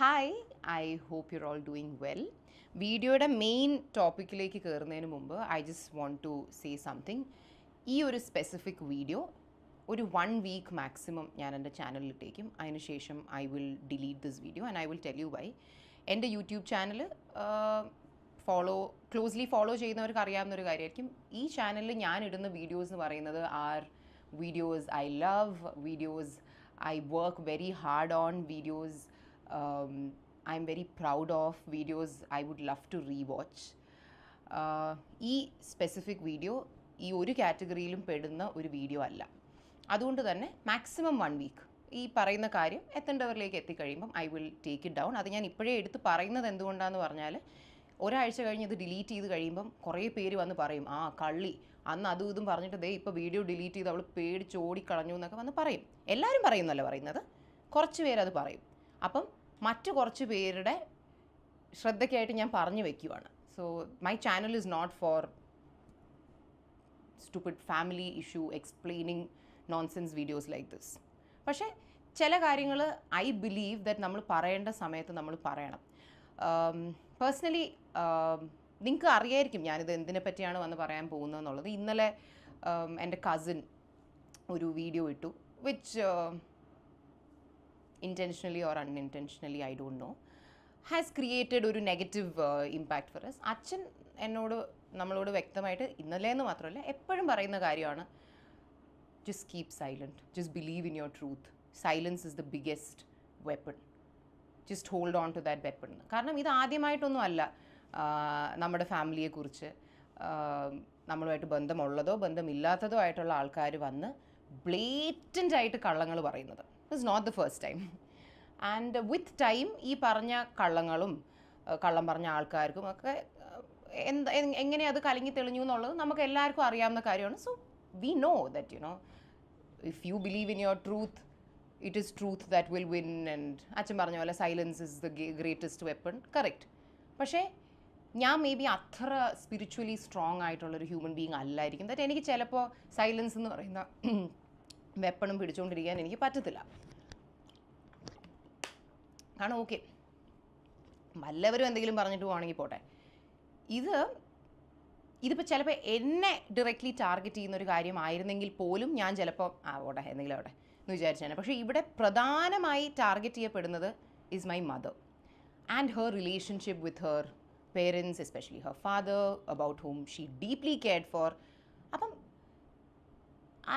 Hi, I hope you're all doing well. വീഡിയോയുടെ main ടോപ്പിക്കിലേക്ക് കയറുന്നതിന് മുമ്പ് I just want to say something. ഈ ഒരു സ്പെസിഫിക് വീഡിയോ ഒരു 1 വീക്ക് മാക്സിമം ഞാൻ എൻ്റെ ചാനലിൽ ഇട്ടേക്കും. അതിനുശേഷം I will delete this video and I will tell you why. എൻ്റെ യൂട്യൂബ് ചാനൽ ക്ലോസ്ലി ഫോളോ ചെയ്യുന്നവർക്ക് അറിയാവുന്നൊരു കാര്യമായിരിക്കും. ഈ ചാനലിൽ ഞാൻ ഇടുന്ന വീഡിയോസ് എന്ന് പറയുന്നത് are videos I love, videos I work very hard on, videos I'm very proud of, videos I would love to rewatch. ഈ സ്പെസിഫിക് വീഡിയോ ഈ ഒരു കാറ്റഗറിയിലും പെടുന്ന ഒരു വീഡിയോ അല്ല. അതുകൊണ്ട് തന്നെ മാക്സിമം 1 വീക്ക് ഈ പറയുന്ന കാര്യം എത്തേണ്ടവരിലേക്ക് എത്തിക്കഴിയുമ്പം I will take it down. അത് ഞാൻ ഇപ്പോഴേ എടുത്ത് പറയുന്നത് എന്തുകൊണ്ടാണെന്ന് പറഞ്ഞാൽ ഒരാഴ്ച കഴിഞ്ഞ് ഇത് ഡിലീറ്റ് ചെയ്ത് കഴിയുമ്പം കുറേ പേര് വന്ന് പറയും, ആ കള്ളി അന്ന് അതും ഇതും പറഞ്ഞിട്ട് ദേ ഇപ്പോൾ വീഡിയോ ഡിലീറ്റ് ചെയ്ത് അവൾ പേടിച്ചോടിക്കളഞ്ഞു എന്നൊക്കെ വന്ന് പറയും. എല്ലാവരും പറയുന്നല്ല പറയുന്നത്, കുറച്ച് പേരത് പറയും. അപ്പം മറ്റു കുറച്ച് പേരുടെ ശ്രദ്ധയ്ക്കായിട്ട് ഞാൻ പറഞ്ഞു വയ്ക്കുവാണ്. So my channel is not for stupid family issue explaining nonsense videos like this. പക്ഷേ ചില കാര്യങ്ങൾ ഐ ബിലീവ് ദറ്റ് നമ്മൾ പറയേണ്ട സമയത്ത് നമ്മൾ പറയണം. പേഴ്സണലി നിങ്ങൾക്ക് അറിയായിരിക്കും ഞാനിത് എന്തിനെ പറ്റിയാണ് വന്ന് പറയാൻ പോകുന്നതെന്നുള്ളത്. ഇന്നലെ എൻ്റെ കസിൻ ഒരു വീഡിയോ ഇട്ടു, which intentionally or unintentionally, I don't know, has created ഒരു നെഗറ്റീവ് ഇമ്പാക്റ്റ് ഫോർ us. അച്ഛൻ നമ്മളോട് വ്യക്തമായിട്ട് ഇന്നലെ എന്ന് മാത്രമല്ല എപ്പോഴും പറയുന്ന കാര്യമാണ്, just keep silent, just believe in your truth, silence is the biggest weapon, just hold on to that weapon. കാരണം ഇത് ആദ്യമായിട്ടൊന്നും അല്ല നമ്മുടെ ഫാമിലിയെക്കുറിച്ച് നമ്മളുമായിട്ട് ബന്ധമുള്ളതോ ബന്ധമില്ലാത്തതോ ആയിട്ടുള്ള ആൾക്കാർ വന്ന് ബ്ലേറ്റൻ്റായിട്ട് കള്ളങ്ങൾ പറയുന്നത്. It's not the first time. And with time ഈ പറഞ്ഞ കള്ളങ്ങളും കള്ളം പറഞ്ഞ ആൾക്കാർക്കും ഒക്കെ എങ്ങനെ അത് കലങ്ങി തെളിഞ്ഞു എന്നുള്ളത് നമുക്ക് എല്ലാവർക്കും അറിയാവുന്ന കാര്യമാണ്. So we know that you know if you believe in your truth it is truth that will win. And അച്ഛൻ പറഞ്ഞ പോലെ silence is the greatest weapon. Correct. പക്ഷേ ഞാൻ മേ ബി അത്ര സ്പിരിച്വലി സ്ട്രോങ് ആയിട്ടുള്ളൊരു ഹ്യൂമൻ ബീങ് അല്ലായിരിക്കും. ദറ്റ് എനിക്ക് ചിലപ്പോൾ silence എന്ന് പറയുന്ന വെപ്പണും പിടിച്ചുകൊണ്ടിരിക്കാൻ എനിക്ക് പറ്റത്തില്ല. കാരണം ഓക്കെ, വല്ലവരും എന്തെങ്കിലും പറഞ്ഞിട്ട് പോവാണെങ്കിൽ പോട്ടെ. ഇതിപ്പോൾ ചിലപ്പോൾ എന്നെ ഡയറക്റ്റ്ലി ടാർഗറ്റ് ചെയ്യുന്നൊരു കാര്യമായിരുന്നെങ്കിൽ പോലും ഞാൻ ചിലപ്പോൾ ഓട്ടെ എന്തെങ്കിലും ആവട്ടെ എന്ന് വിചാരിച്ചാണ്. പക്ഷേ ഇവിടെ പ്രധാനമായി ടാർഗറ്റ് ചെയ്യപ്പെടുന്നത് is my mother and her relationship with her parents, especially her father, about whom she deeply cared for. അപ്പം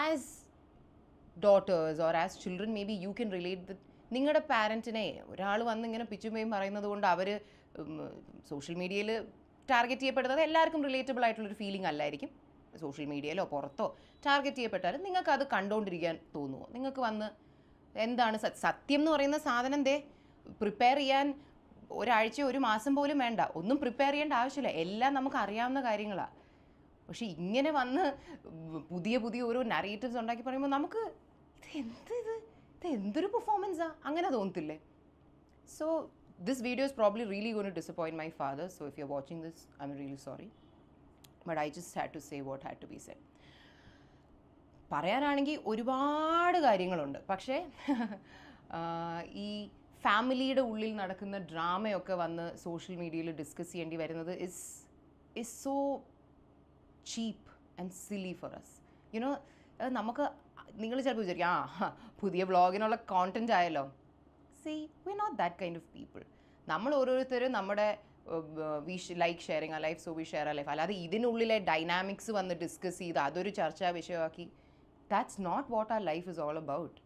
as daughters or as children may be you can relate with നിങ്ങളുടെ പാരൻറ്റിനെ ഒരാൾ വന്ന് ഇങ്ങനെ പിച്ചുമയും പറയുന്നത് കൊണ്ട് അവർ സോഷ്യൽ മീഡിയയിൽ ടാർഗറ്റ് ചെയ്യപ്പെടുന്നത് എല്ലാവർക്കും റിലേറ്റബിൾ ആയിട്ടുള്ളൊരു ഫീലിംഗ് അല്ലായിരിക്കും. സോഷ്യൽ മീഡിയയിലോ പുറത്തോ ടാർഗറ്റ് ചെയ്യപ്പെട്ടാലും നിങ്ങൾക്ക് അത് കണ്ടുകൊണ്ടിരിക്കാൻ തോന്നുമോ? നിങ്ങൾക്ക് വന്ന് എന്താണ് സത്യം എന്ന് പറയുന്ന സാധനം പ്രിപ്പയർ ചെയ്യാൻ ഒരാഴ്ചയോ ഒരു മാസം പോലും വേണ്ട, ഒന്നും പ്രിപ്പയർ ചെയ്യേണ്ട ആവശ്യമില്ല, എല്ലാം നമുക്ക് അറിയാവുന്ന കാര്യങ്ങളാണ്. പക്ഷെ ഇങ്ങനെ വന്ന് പുതിയ പുതിയ ഓരോ നറേറ്റീവ്സ് ഉണ്ടാക്കി പറയുമ്പോൾ നമുക്ക് എന്തൊരു പെർഫോമൻസാ അങ്ങനെ തോന്നത്തില്ലേ? So this video is probably really going to disappoint my father. So if you are watching this I am really sorry, but I just had to say what had to be said. പറയാനാണെങ്കിൽ ഒരുപാട് കാര്യങ്ങളുണ്ട്. പക്ഷേ ഈ ഫാമിലിയുടെ ഉള്ളിൽ നടക്കുന്ന ഡ്രാമയൊക്കെ വന്ന് social മീഡിയയിൽ ഡിസ്കസ് ചെയ്യേണ്ടി വരുന്നത് is so cheap and silly for us. You know നമുക്ക് നിങ്ങൾ ചിലപ്പോൾ വിചാരിക്കും പുതിയ വ്ളോഗിനുള്ള കോണ്ടൻറ്റ് ആയല്ലോ. See we not that kind of people. നമ്മൾ ഓരോരുത്തരും നമ്മുടെ വി ലൈക്ക് ഷെയറിങ് ആ ലൈഫ്, സോ വി ഷെയർ ആ ലൈഫ്. അല്ലാതെ ഇതിനുള്ളിലെ ഡൈനാമിക്സ് വന്ന് ഡിസ്കസ് ചെയ്ത് അതൊരു ചർച്ചാ വിഷയമാക്കി, that's not what our life is all about.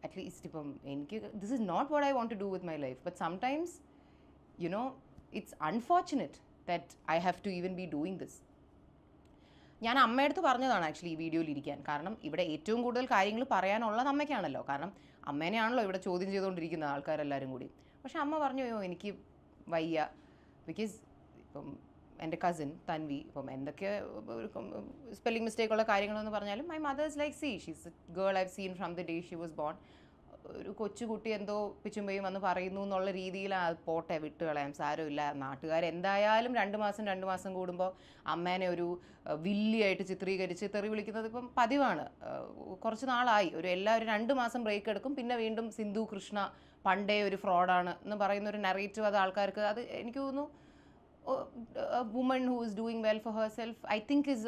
At least ഇപ്പം എനിക്ക് this is not what I want to do with my life. But sometimes you know it's unfortunate that I have to even be doing this. ഞാൻ അമ്മയടുത്ത് പറഞ്ഞതാണ് actually ഈ വീഡിയോയിൽ ഇരിക്കാൻ. കാരണം ഇവിടെ ഏറ്റവും കൂടുതൽ കാര്യങ്ങൾ പറയാനുള്ളത് അമ്മയ്ക്കാണല്ലോ. കാരണം അമ്മേനെയാണല്ലോ ഇവിടെ ചോദ്യം ചെയ്തുകൊണ്ടിരിക്കുന്ന ആൾക്കാരെല്ലാവരും കൂടി. പക്ഷെ അമ്മ പറഞ്ഞു, എനിക്ക് വയ്യ. ബിക്കോസ് ഇപ്പം എൻ്റെ കസിൻ തൻവി ഇപ്പം എന്തൊക്കെ സ്പെല്ലിംഗ് മിസ്റ്റേക്കുള്ള കാര്യങ്ങളെന്ന് പറഞ്ഞാലും my mother's like she's A girl I have seen from the day she was born. ഒരു കൊച്ചുകുട്ടി എന്തോ പിച്ചുമ്പയും വന്ന് പറയുന്നു എന്നുള്ള രീതിയിൽ പോട്ടെ വിട്ട് കളയാം, സാരമില്ല. നാട്ടുകാരെന്തായാലും 2 മാസം കൂടുമ്പോൾ അമ്മേനെ ഒരു വില്ലിയായിട്ട് ചിത്രീകരിച്ച് തെറി വിളിക്കുന്നത് ഇപ്പം പതിവാണ്. കുറച്ച് നാളായി. എല്ലാവരും 2 മാസം ബ്രേക്ക് എടുക്കും, പിന്നെ വീണ്ടും സിന്ധു കൃഷ്ണ പണ്ടേ ഒരു ഫ്രോഡാണ് എന്ന് പറയുന്ന ഒരു നറേറ്റീവ് അത് ആൾക്കാർക്ക് അത് എനിക്ക് തോന്നുന്നു woman who is doing well for her self I think is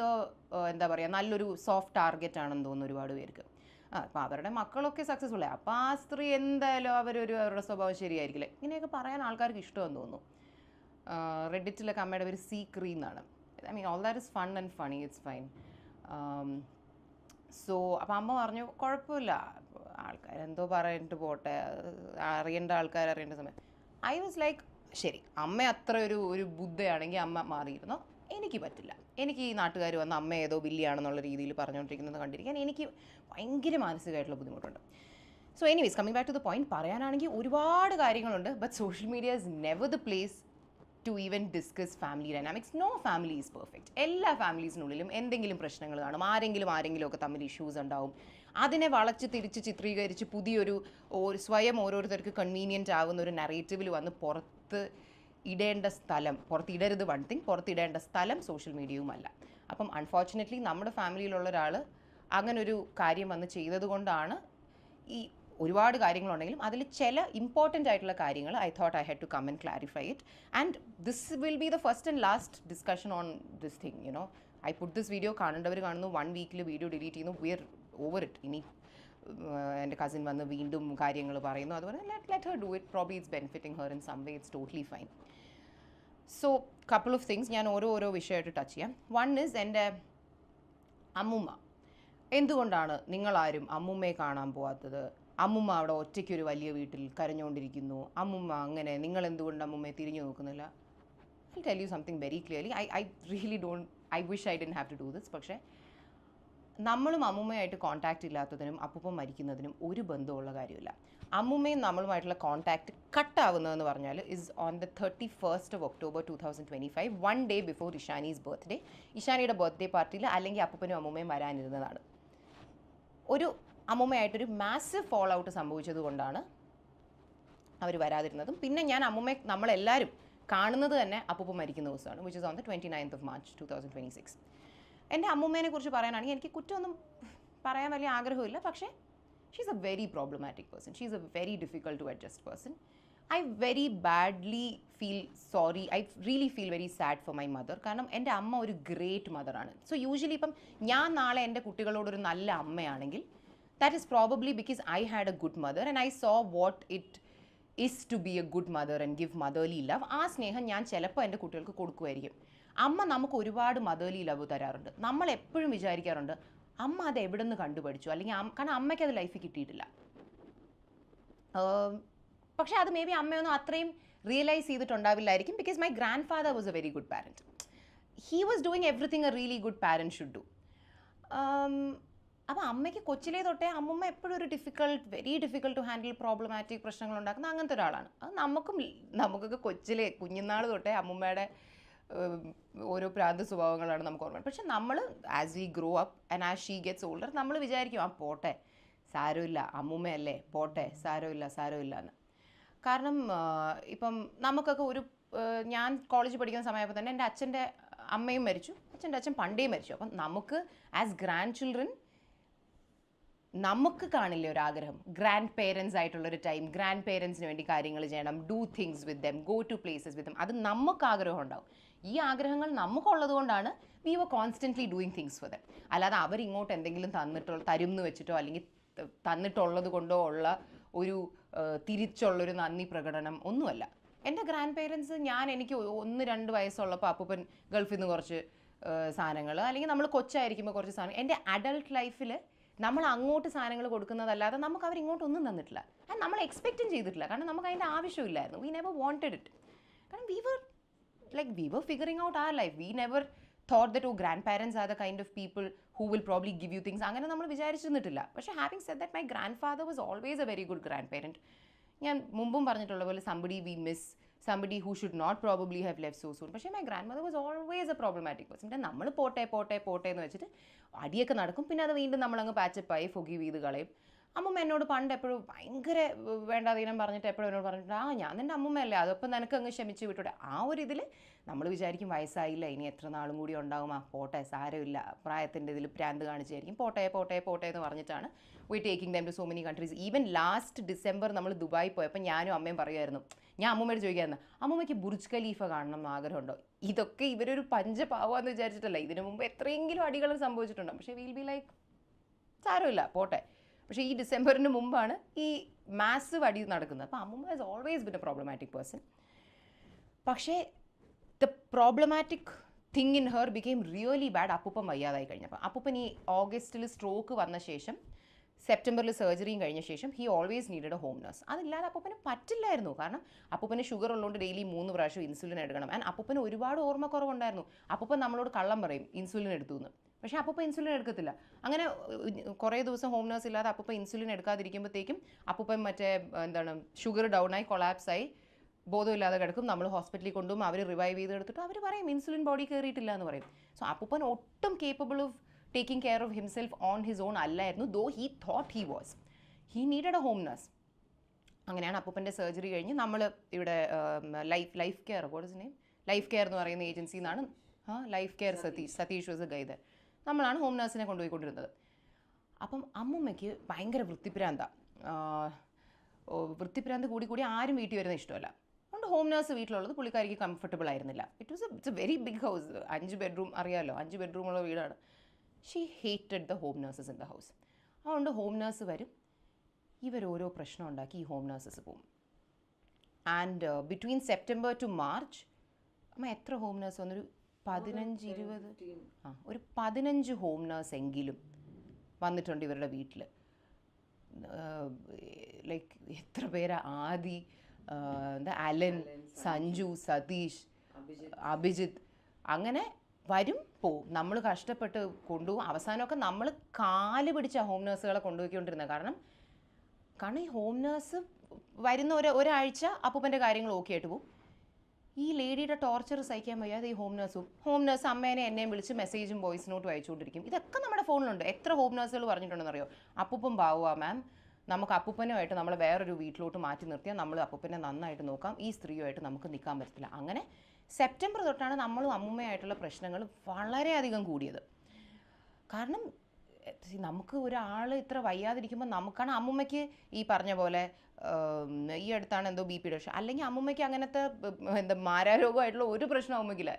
എന്താ പറയുക നല്ലൊരു സോഫ്റ്റ് ടാർഗറ്റ് ആണെന്ന് തോന്നുന്നു ഒരുപാട് പേർക്ക്. അപ്പം അവരുടെ മക്കളൊക്കെ സക്സസ്ഫുൾ ആയി, അപ്പോൾ ആ സ്ത്രീ എന്തായാലും അവരുടെ സ്വഭാവം ശരിയായിരിക്കില്ലേ, ഇങ്ങനെയൊക്കെ പറയാൻ ആൾക്കാർക്ക് ഇഷ്ടമെന്ന് തോന്നുന്നു. റെഡിറ്റിലൊക്കെ അമ്മയുടെ പേര് സീക്രീ എന്നാണ്. I mean all that is fun and funny, it's fine. So അപ്പം അമ്മ പറഞ്ഞു കുഴപ്പമില്ല, ആൾക്കാരെന്തോ പറഞ്ഞിട്ട് പോട്ടെ, അറിയേണ്ട ആൾക്കാർ അറിയേണ്ട സമയം. ഐ വാസ് ലൈക്ക് ശരി, അമ്മ അത്ര ഒരു ബുദ്ധയാണെങ്കിൽ അമ്മ മാറിയിരുന്നോ, എനിക്ക് പറ്റില്ല. എനിക്ക് ഈ നാട്ടുകാർ വന്ന് അമ്മ ഏതോ ബില്ലിയാണെന്നുള്ള രീതിയിൽ പറഞ്ഞുകൊണ്ടിരിക്കുന്നത് കണ്ടിരിക്കാൻ എനിക്ക് ഭയങ്കര മാനസികമായിട്ടുള്ള ബുദ്ധിമുട്ടുണ്ട്. So anyways coming back to the point, പറയാനാണെങ്കിൽ ഒരുപാട് കാര്യങ്ങളുണ്ട്. But social media is never the place to even discuss family dynamics. No family is perfect. എല്ലാ ഫാമിലീസിനുള്ളിലും എന്തെങ്കിലും പ്രശ്നങ്ങൾ കാണും, ആരെങ്കിലും ഒക്കെ തമ്മിൽ ഇഷ്യൂസ് ഉണ്ടാവും. അതിനെ വളച്ച് തിരിച്ച് ചിത്രീകരിച്ച് പുതിയൊരു സ്വയം ഓരോരുത്തർക്ക് കൺവീനിയൻ്റ് ആവുന്ന ഒരു നറേറ്റീവിൽ വന്ന് പുറത്തിടരുത് വൺ തിങ്, പുറത്തിടേണ്ട സ്ഥലം സോഷ്യൽ മീഡിയയുമല്ല. അപ്പം അൺഫോർച്ചുനേറ്റ്ലി നമ്മുടെ ഫാമിലിയിലുള്ള ഒരാൾ അങ്ങനൊരു കാര്യം വന്ന് ചെയ്തതുകൊണ്ടാണ് ഈ ഒരുപാട് കാര്യങ്ങളുണ്ടെങ്കിലും അതിൽ ചില ഇമ്പോർട്ടൻ്റ് ആയിട്ടുള്ള കാര്യങ്ങൾ I thought I had to come and clarify it. And this will be the first and last discussion on this thing. You know I put this video, കാണേണ്ടവർ കാണുന്നു, 1 വീക്കിൽ വീഡിയോ ഡിലീറ്റ് ചെയ്യുന്നു, വി ആർ ഓവർ ഇറ്റ്. ഇനി എൻ്റെ cousin വന്ന് വീണ്ടും കാര്യങ്ങൾ പറയുന്നു, അതുപോലെ let her do it, probably it's benefiting her in some way, it's totally fine. So couple of things ഞാൻ ഓരോ വിഷയമായിട്ട് ടച്ച് ചെയ്യാം. വൺ ഈസ് എൻ്റെ അമ്മുമ്മ. എന്തുകൊണ്ടാണ് നിങ്ങളാരും അമ്മുമ്മയെ കാണാൻ പോകാത്തത്? അമ്മുമ്മ അവിടെ ഒറ്റയ്ക്കൊരു വലിയ വീട്ടിൽ കരഞ്ഞുകൊണ്ടിരിക്കുന്നു, അമ്മുമ്മ അങ്ങനെ, നിങ്ങൾ എന്തുകൊണ്ട് അമ്മുമ്മയെ തിരിഞ്ഞു നോക്കുന്നില്ല? I tell you something very clearly. I really don't, I wish I didn't have to do this. പക്ഷേ നമ്മളും അമ്മുമ്മയായിട്ട് കോൺടാക്റ്റ് ഇല്ലാത്തതിനും അപ്പൂപ്പൻ മരിക്കുന്നതിനും ഒരു ബന്ധമുള്ള കാര്യമില്ല. അമ്മുമ്മയും നമ്മളുമായിട്ടുള്ള കോൺടാക്റ്റ് കട്ടാവുന്നതെന്ന് പറഞ്ഞാൽ is on the 31st of October 2025, 1 day before Ishani's birthday. ഇഷാനിയുടെ ബർത്ത്ഡേ പാർട്ടിയിൽ അല്ലെങ്കിൽ അപ്പൂപ്പനും അമ്മുമ്മയും വരാനിരുന്നതാണ്. ഒരു അമ്മുമ്മയായിട്ടൊരു മാസീവ് ഫോൾ ഔട്ട് സംഭവിച്ചത് കൊണ്ടാണ് അവർ വരാതിരുന്നതും. പിന്നെ ഞാൻ അമ്മുമ്മയെ നമ്മളെല്ലാവരും കാണുന്നത് തന്നെ അപ്പൂപ്പൻ മരിക്കുന്ന ദിവസമാണ്, which is on the 29th of March 2026. എൻ്റെ അമ്മുമ്മേനെ കുറിച്ച് പറയാനാണെങ്കിൽ എനിക്ക് കുറ്റമൊന്നും പറയാൻ വലിയ ആഗ്രഹമില്ല, പക്ഷേ she's a very problematic person, she's a very difficult to adjust person. I very badly feel sorry, I really feel very sad for my mother. കാരണം എൻ്റെ അമ്മ ഒരു ഗ്രേറ്റ് മദറാണ്. സോ യൂഷ്വലി ഇപ്പം ഞാൻ നാളെ എൻ്റെ കുട്ടികളോടൊരു നല്ല അമ്മയാണെങ്കിൽ that is probably because I had a good mother and I saw what it is to be a good mother and give motherly love. ആ സ്നേഹം ഞാൻ ചിലപ്പോൾ എൻ്റെ കുട്ടികൾക്ക് കൊടുക്കുമായിരിക്കും. അമ്മ നമുക്ക് ഒരുപാട് മദർലി ലവ് തരാറുണ്ട്. നമ്മൾ എപ്പോഴും വിചാരിക്കാറുണ്ട് അമ്മ അത് എവിടെ നിന്ന് കണ്ടുപഠിച്ചു, അല്ലെങ്കിൽ കാരണം അമ്മയ്ക്ക് അത് ലൈഫിൽ കിട്ടിയിട്ടില്ല. പക്ഷേ അത് മേ ബി അമ്മയൊന്നും അത്രയും റിയലൈസ് ചെയ്തിട്ടുണ്ടാവില്ലായിരിക്കും. Because my grand father was a very good parent. He was doing everything a really good parent should do. അപ്പോൾ അമ്മയ്ക്ക് കൊച്ചിലേ തൊട്ടേ അമ്മുമ്മ എപ്പോഴും ഒരു very difficult to handle problematic പ്രശ്നങ്ങൾ ഉണ്ടാക്കുന്ന അങ്ങനത്തെ ഒരാളാണ്. അത് നമുക്കൊക്കെ കൊച്ചിലേ കുഞ്ഞുനാൾ തൊട്ടേ അമ്മുമ്മയുടെ ഓരോ പ്രാന്ത സ്വഭാവങ്ങളാണ് നമുക്ക് ഓർമ്മ. പക്ഷെ നമ്മൾ as we grow up and as she gets older നമ്മൾ വിചാരിക്കും പോട്ടെ സാരമില്ല, അമ്മുമ്മയല്ലേ, പോട്ടെ സാരമില്ല എന്ന്. കാരണം ഇപ്പം നമുക്കൊക്കെ ഞാൻ കോളേജിൽ പഠിക്കുന്ന സമയപ്പോൾ തന്നെ എൻ്റെ അച്ഛൻ്റെ അമ്മയും മരിച്ചു, അച്ഛൻ്റെ അച്ഛൻ പണ്ടേ മരിച്ചു. അപ്പം നമുക്ക് ആസ് ഗ്രാൻഡ് ചിൽഡ്രൻ നമുക്ക് കാണില്ലേ ഒരാഗ്രഹം, ഗ്രാൻഡ് പേരൻസ് ആയിട്ടുള്ളൊരു ടൈം, ഗ്രാൻഡ് പേരൻസിന് വേണ്ടി കാര്യങ്ങൾ ചെയ്യണം, do things with them, go to places with them. അത് നമുക്ക് ആഗ്രഹം ഉണ്ടാവും. ഈ ആഗ്രഹങ്ങൾ നമുക്കുള്ളത് കൊണ്ടാണ് we were constantly doing things for them. അല്ലാതെ അവരിങ്ങോട്ട് എന്തെങ്കിലും തരും എന്ന് വെച്ചിട്ടോ അല്ലെങ്കിൽ തന്നിട്ടുള്ളത് കൊണ്ടോ ഉള്ള ഒരു തിരിച്ചുള്ളൊരു നന്ദി പ്രകടനം ഒന്നുമല്ല. എൻ്റെ ഗ്രാൻഡ് പേരൻസ് എനിക്ക് 1-2 വയസ്സുള്ളപ്പോൾ അപ്പൂപ്പൻ ഗൾഫിൽ നിന്ന് കുറച്ച് സാധനങ്ങൾ, അല്ലെങ്കിൽ നമ്മൾ കൊച്ചായിരിക്കുമ്പോൾ കുറച്ച് സാധനം, എൻ്റെ അഡൾട്ട് ലൈഫിൽ നമ്മൾ അങ്ങോട്ട് സാധനങ്ങൾ കൊടുക്കുന്നതല്ലാതെ നമുക്ക് അവരിങ്ങോട്ടൊന്നും തന്നിട്ടില്ല. ആൻഡ് നമ്മൾ എക്സ്പെക്റ്റും ചെയ്തിട്ടില്ല, കാരണം നമുക്ക് അതിൻ്റെ ആവശ്യമില്ലായിരുന്നു. We never wanted it. കാരണം we were figuring out our life. We never thought that grandparents are the kind of people who will probably give you things. അങ്ങനെ നമ്മൾ വിചാരിച്ചിരുന്നിട്ടില്ല. പക്ഷേ having said that, my grandfather was always a very good grandparent. ഞാൻ മുമ്പും പറഞ്ഞിട്ടുള്ള പോലെ somebody we miss, somebody who should not probably have left so soon. പക്ഷേ my grandmother was always a problematic person. നമ്മൾ പോട്ടെ എന്ന് വെച്ചിട്ട് അടിയൊക്കെ നടക്കും, പിന്നെ അത് വീണ്ടും നമ്മളങ്ങ് പാച്ചപ്പായി ഫൊഗീവ് ചെയ്ത് കളയും. അമ്മൂമ്മ എന്നോട് പണ്ട് എപ്പോഴും ഭയങ്കര വേണ്ടാതീനം പറഞ്ഞിട്ട് എപ്പോഴും എന്നോട് പറഞ്ഞിട്ട് ഞാൻ നിൻ്റെ അമ്മൂമ്മയല്ലേ, അതൊപ്പം നിനക്ക് അങ്ങ് ക്ഷമിച്ച് വിട്ടൂടെ. ആ ഒരു ഇതിൽ നമ്മൾ വിചാരിക്കും വയസ്സായില്ല, ഇനി എത്ര നാളും കൂടി ഉണ്ടാവും, പോട്ടെ സാരമില്ല, പ്രായത്തിൻ്റെ ഇതിൽ പ്രാന്ത് കാണിച്ചായിരിക്കും, പോട്ടെ പോട്ടെ പോട്ടെ എന്ന് പറഞ്ഞിട്ടാണ് we taking them to so many countries. Even last December നമ്മൾ ദുബായി പോയപ്പോൾ ഞാനും അമ്മയും പറയുമായിരുന്നു, ഞാൻ അമ്മൂമ്മയോട് ചോദിക്കായിരുന്നു, അമ്മൂമ്മയ്ക്ക് ബുർജ് ഖലീഫ കാണണം എന്ന് ആഗ്രഹമുണ്ടോ. ഇതൊക്കെ ഇവരൊരു പഞ്ചപാവാന്ന് വിചാരിച്ചിട്ടല്ല, ഇതിനു മുമ്പ് എത്രയെങ്കിലും അടികളും സംഭവിച്ചിട്ടുണ്ടോ. പക്ഷേ വിൽ ബി ലൈക്ക് സാരമില്ല പോട്ടെ. പക്ഷേ ഈ ഡിസംബറിന് മുമ്പാണ് ഈ മാസീവ് അടി നടക്കുന്നത്. അപ്പോൾ അമ്മൂമ്മ has always been a problematic person. പക്ഷേ the problematic thing in her became really bad അപ്പൂപ്പൻ വയ്യാതായി കഴിഞ്ഞപ്പോൾ. അപ്പൂപ്പൻ ഈ ഓഗസ്റ്റിൽ സ്ട്രോക്ക് വന്ന ശേഷം സെപ്റ്റംബറിൽ സർജറിയും കഴിഞ്ഞ ശേഷം he always needed a home nurse. അതില്ലാതെ അപ്പൂപ്പന് പറ്റില്ലായിരുന്നു. കാരണം അപ്പൂപ്പന് ഷുഗർ ഉള്ളതുകൊണ്ട് ഡെയിലി 3 പ്രാവശ്യം ഇൻസുലിൻ എടുക്കണം. ആൻഡ് അപ്പൂപ്പന് ഒരുപാട് ഓർമ്മക്കുറവുണ്ടായിരുന്നു. അപ്പൂപ്പൻ നമ്മളോട് കള്ളം പറയും ഇൻസുലിൻ എടുത്തു എന്ന്. പക്ഷേ അപ്പൂപ്പ ഇൻസുലിൻ എടുക്കത്തില്ല. അങ്ങനെ കുറേ ദിവസം ഹോം നഴ്സ് ഇല്ലാതെ അപ്പൂപ്പ ഇൻസുലിൻ എടുക്കാതിരിക്കുമ്പോഴത്തേക്കും അപ്പൂപ്പൻ മറ്റേ എന്താണ് ഷുഗർ ഡൗണായി കൊളാപ്സായി ബോധമില്ലാതെ കിടക്കും. നമ്മൾ ഹോസ്പിറ്റലിൽ കൊണ്ടുപോകും, അവർ റിവൈവ് ചെയ്ത് എടുത്തിട്ട് അവർ പറയും ഇൻസുലിൻ ബോഡി കയറിയിട്ടില്ല എന്ന് പറയും. സോ അപ്പൂപ്പൻ ഒട്ടും capable of taking care of himself on his own അല്ലായിരുന്നു. Though he thought he was. He needed a home nurse. അങ്ങനെയാണ് അപ്പൂപ്പൻ്റെ സർജറി കഴിഞ്ഞ് നമ്മൾ ഇവിടെ ലൈഫ് കെയർ ലൈഫ് കെയർ എന്ന് പറയുന്ന ഏജൻസിയിൽ നിന്നാണ് life care Satheesh was a guide. നമ്മളാണ് ഹോം നഴ്സിനെ കൊണ്ടുപോയിക്കൊണ്ടിരുന്നത്. അപ്പം അമ്മൂമ്മയ്ക്ക് ഭയങ്കര വൃത്തിപ്രാന്ത് കൂടി ആരും വീട്ടിൽ വരുന്ന ഇഷ്ടമല്ല. അതുകൊണ്ട് ഹോം നഴ്സ് വീട്ടിലുള്ളത് പുള്ളിക്കാരിക്ക് കംഫർട്ടബിൾ ആയിരുന്നില്ല. It's a very big house, 5 bedroom അറിയാമല്ലോ, 5 ബെഡ്റൂമുള്ള വീടാണ്. She hated the home nurses in the house. അതുകൊണ്ട് ഹോം നഴ്സ് വരും, ഇവരോരോ പ്രശ്നം ഉണ്ടാക്കി ഈ ഹോം നഴ്സസ് പോകും. And between September to March അമ്മ എത്ര ഹോം നഴ്സ് വന്നൊരു 15 ഹോം നഴ്സ് എങ്കിലും വന്നിട്ടുണ്ട് ഇവരുടെ വീട്ടിൽ. ലൈക്ക് എത്ര പേരാ, ആദി, അലൻ, സഞ്ജു, സതീഷ്, അഭിജിത്ത്, അങ്ങനെ വരും പോവും. നമ്മൾ കഷ്ടപ്പെട്ട് കൊണ്ടുപോകും. അവസാനമൊക്കെ നമ്മൾ കാല് പിടിച്ച ഹോം നഴ്സുകളെ കൊണ്ടുപോയിക്കൊണ്ടിരുന്നത്. കാരണം ഈ ഹോം നഴ്സ് വരുന്ന ഒരാഴ്ച അപ്പൂപ്പൻ്റെ കാര്യങ്ങൾ ഓക്കെ ആയിട്ട് പോകും. ഈ ലേഡിയുടെ ടോർച്ചർ സഹിക്കാൻ വയ്യാതെ ഈ ഹോം നഴ്സ് അമ്മേനെ എന്നെയും വിളിച്ച് മെസ്സേജും വോയിസ് നോട്ടും അയച്ചുകൊണ്ടിരിക്കും. ഇതൊക്കെ നമ്മുടെ ഫോണിലുണ്ട്. എത്ര ഹോം നഴ്സുകൾ പറഞ്ഞിട്ടുണ്ടെന്നറിയോ, അപ്പൂപ്പൻ പാവുക മാം, നമുക്ക് അപ്പൂപ്പനുമായിട്ട് നമ്മളെ വേറൊരു വീട്ടിലോട്ട് മാറ്റി നിർത്തിയാൽ നമ്മൾ അപ്പൂപ്പനെ നന്നായിട്ട് നോക്കാം, ഈ സ്ത്രീയുമായിട്ട് നമുക്ക് നിൽക്കാൻ പറ്റത്തില്ല. അങ്ങനെ സെപ്റ്റംബർ തൊട്ടാണ് നമ്മളും അമ്മൂമ്മയായിട്ടുള്ള പ്രശ്നങ്ങൾ വളരെയധികം കൂടിയത്. കാരണം നമുക്ക് ഒരാൾ ഇത്ര വയ്യാതിരിക്കുമ്പോൾ നമുക്കാണ്, അമ്മൂമ്മയ്ക്ക് ഈ പറഞ്ഞ പോലെ ഈ അടുത്താണ് എന്തോ ബി പിയുടെ, അല്ലെങ്കിൽ അമ്മൂമ്മയ്ക്ക് അങ്ങനത്തെ മാരാരോഗമായിട്ടുള്ള ഒരു പ്രശ്നം അമ്മയ്ക്കില്ല.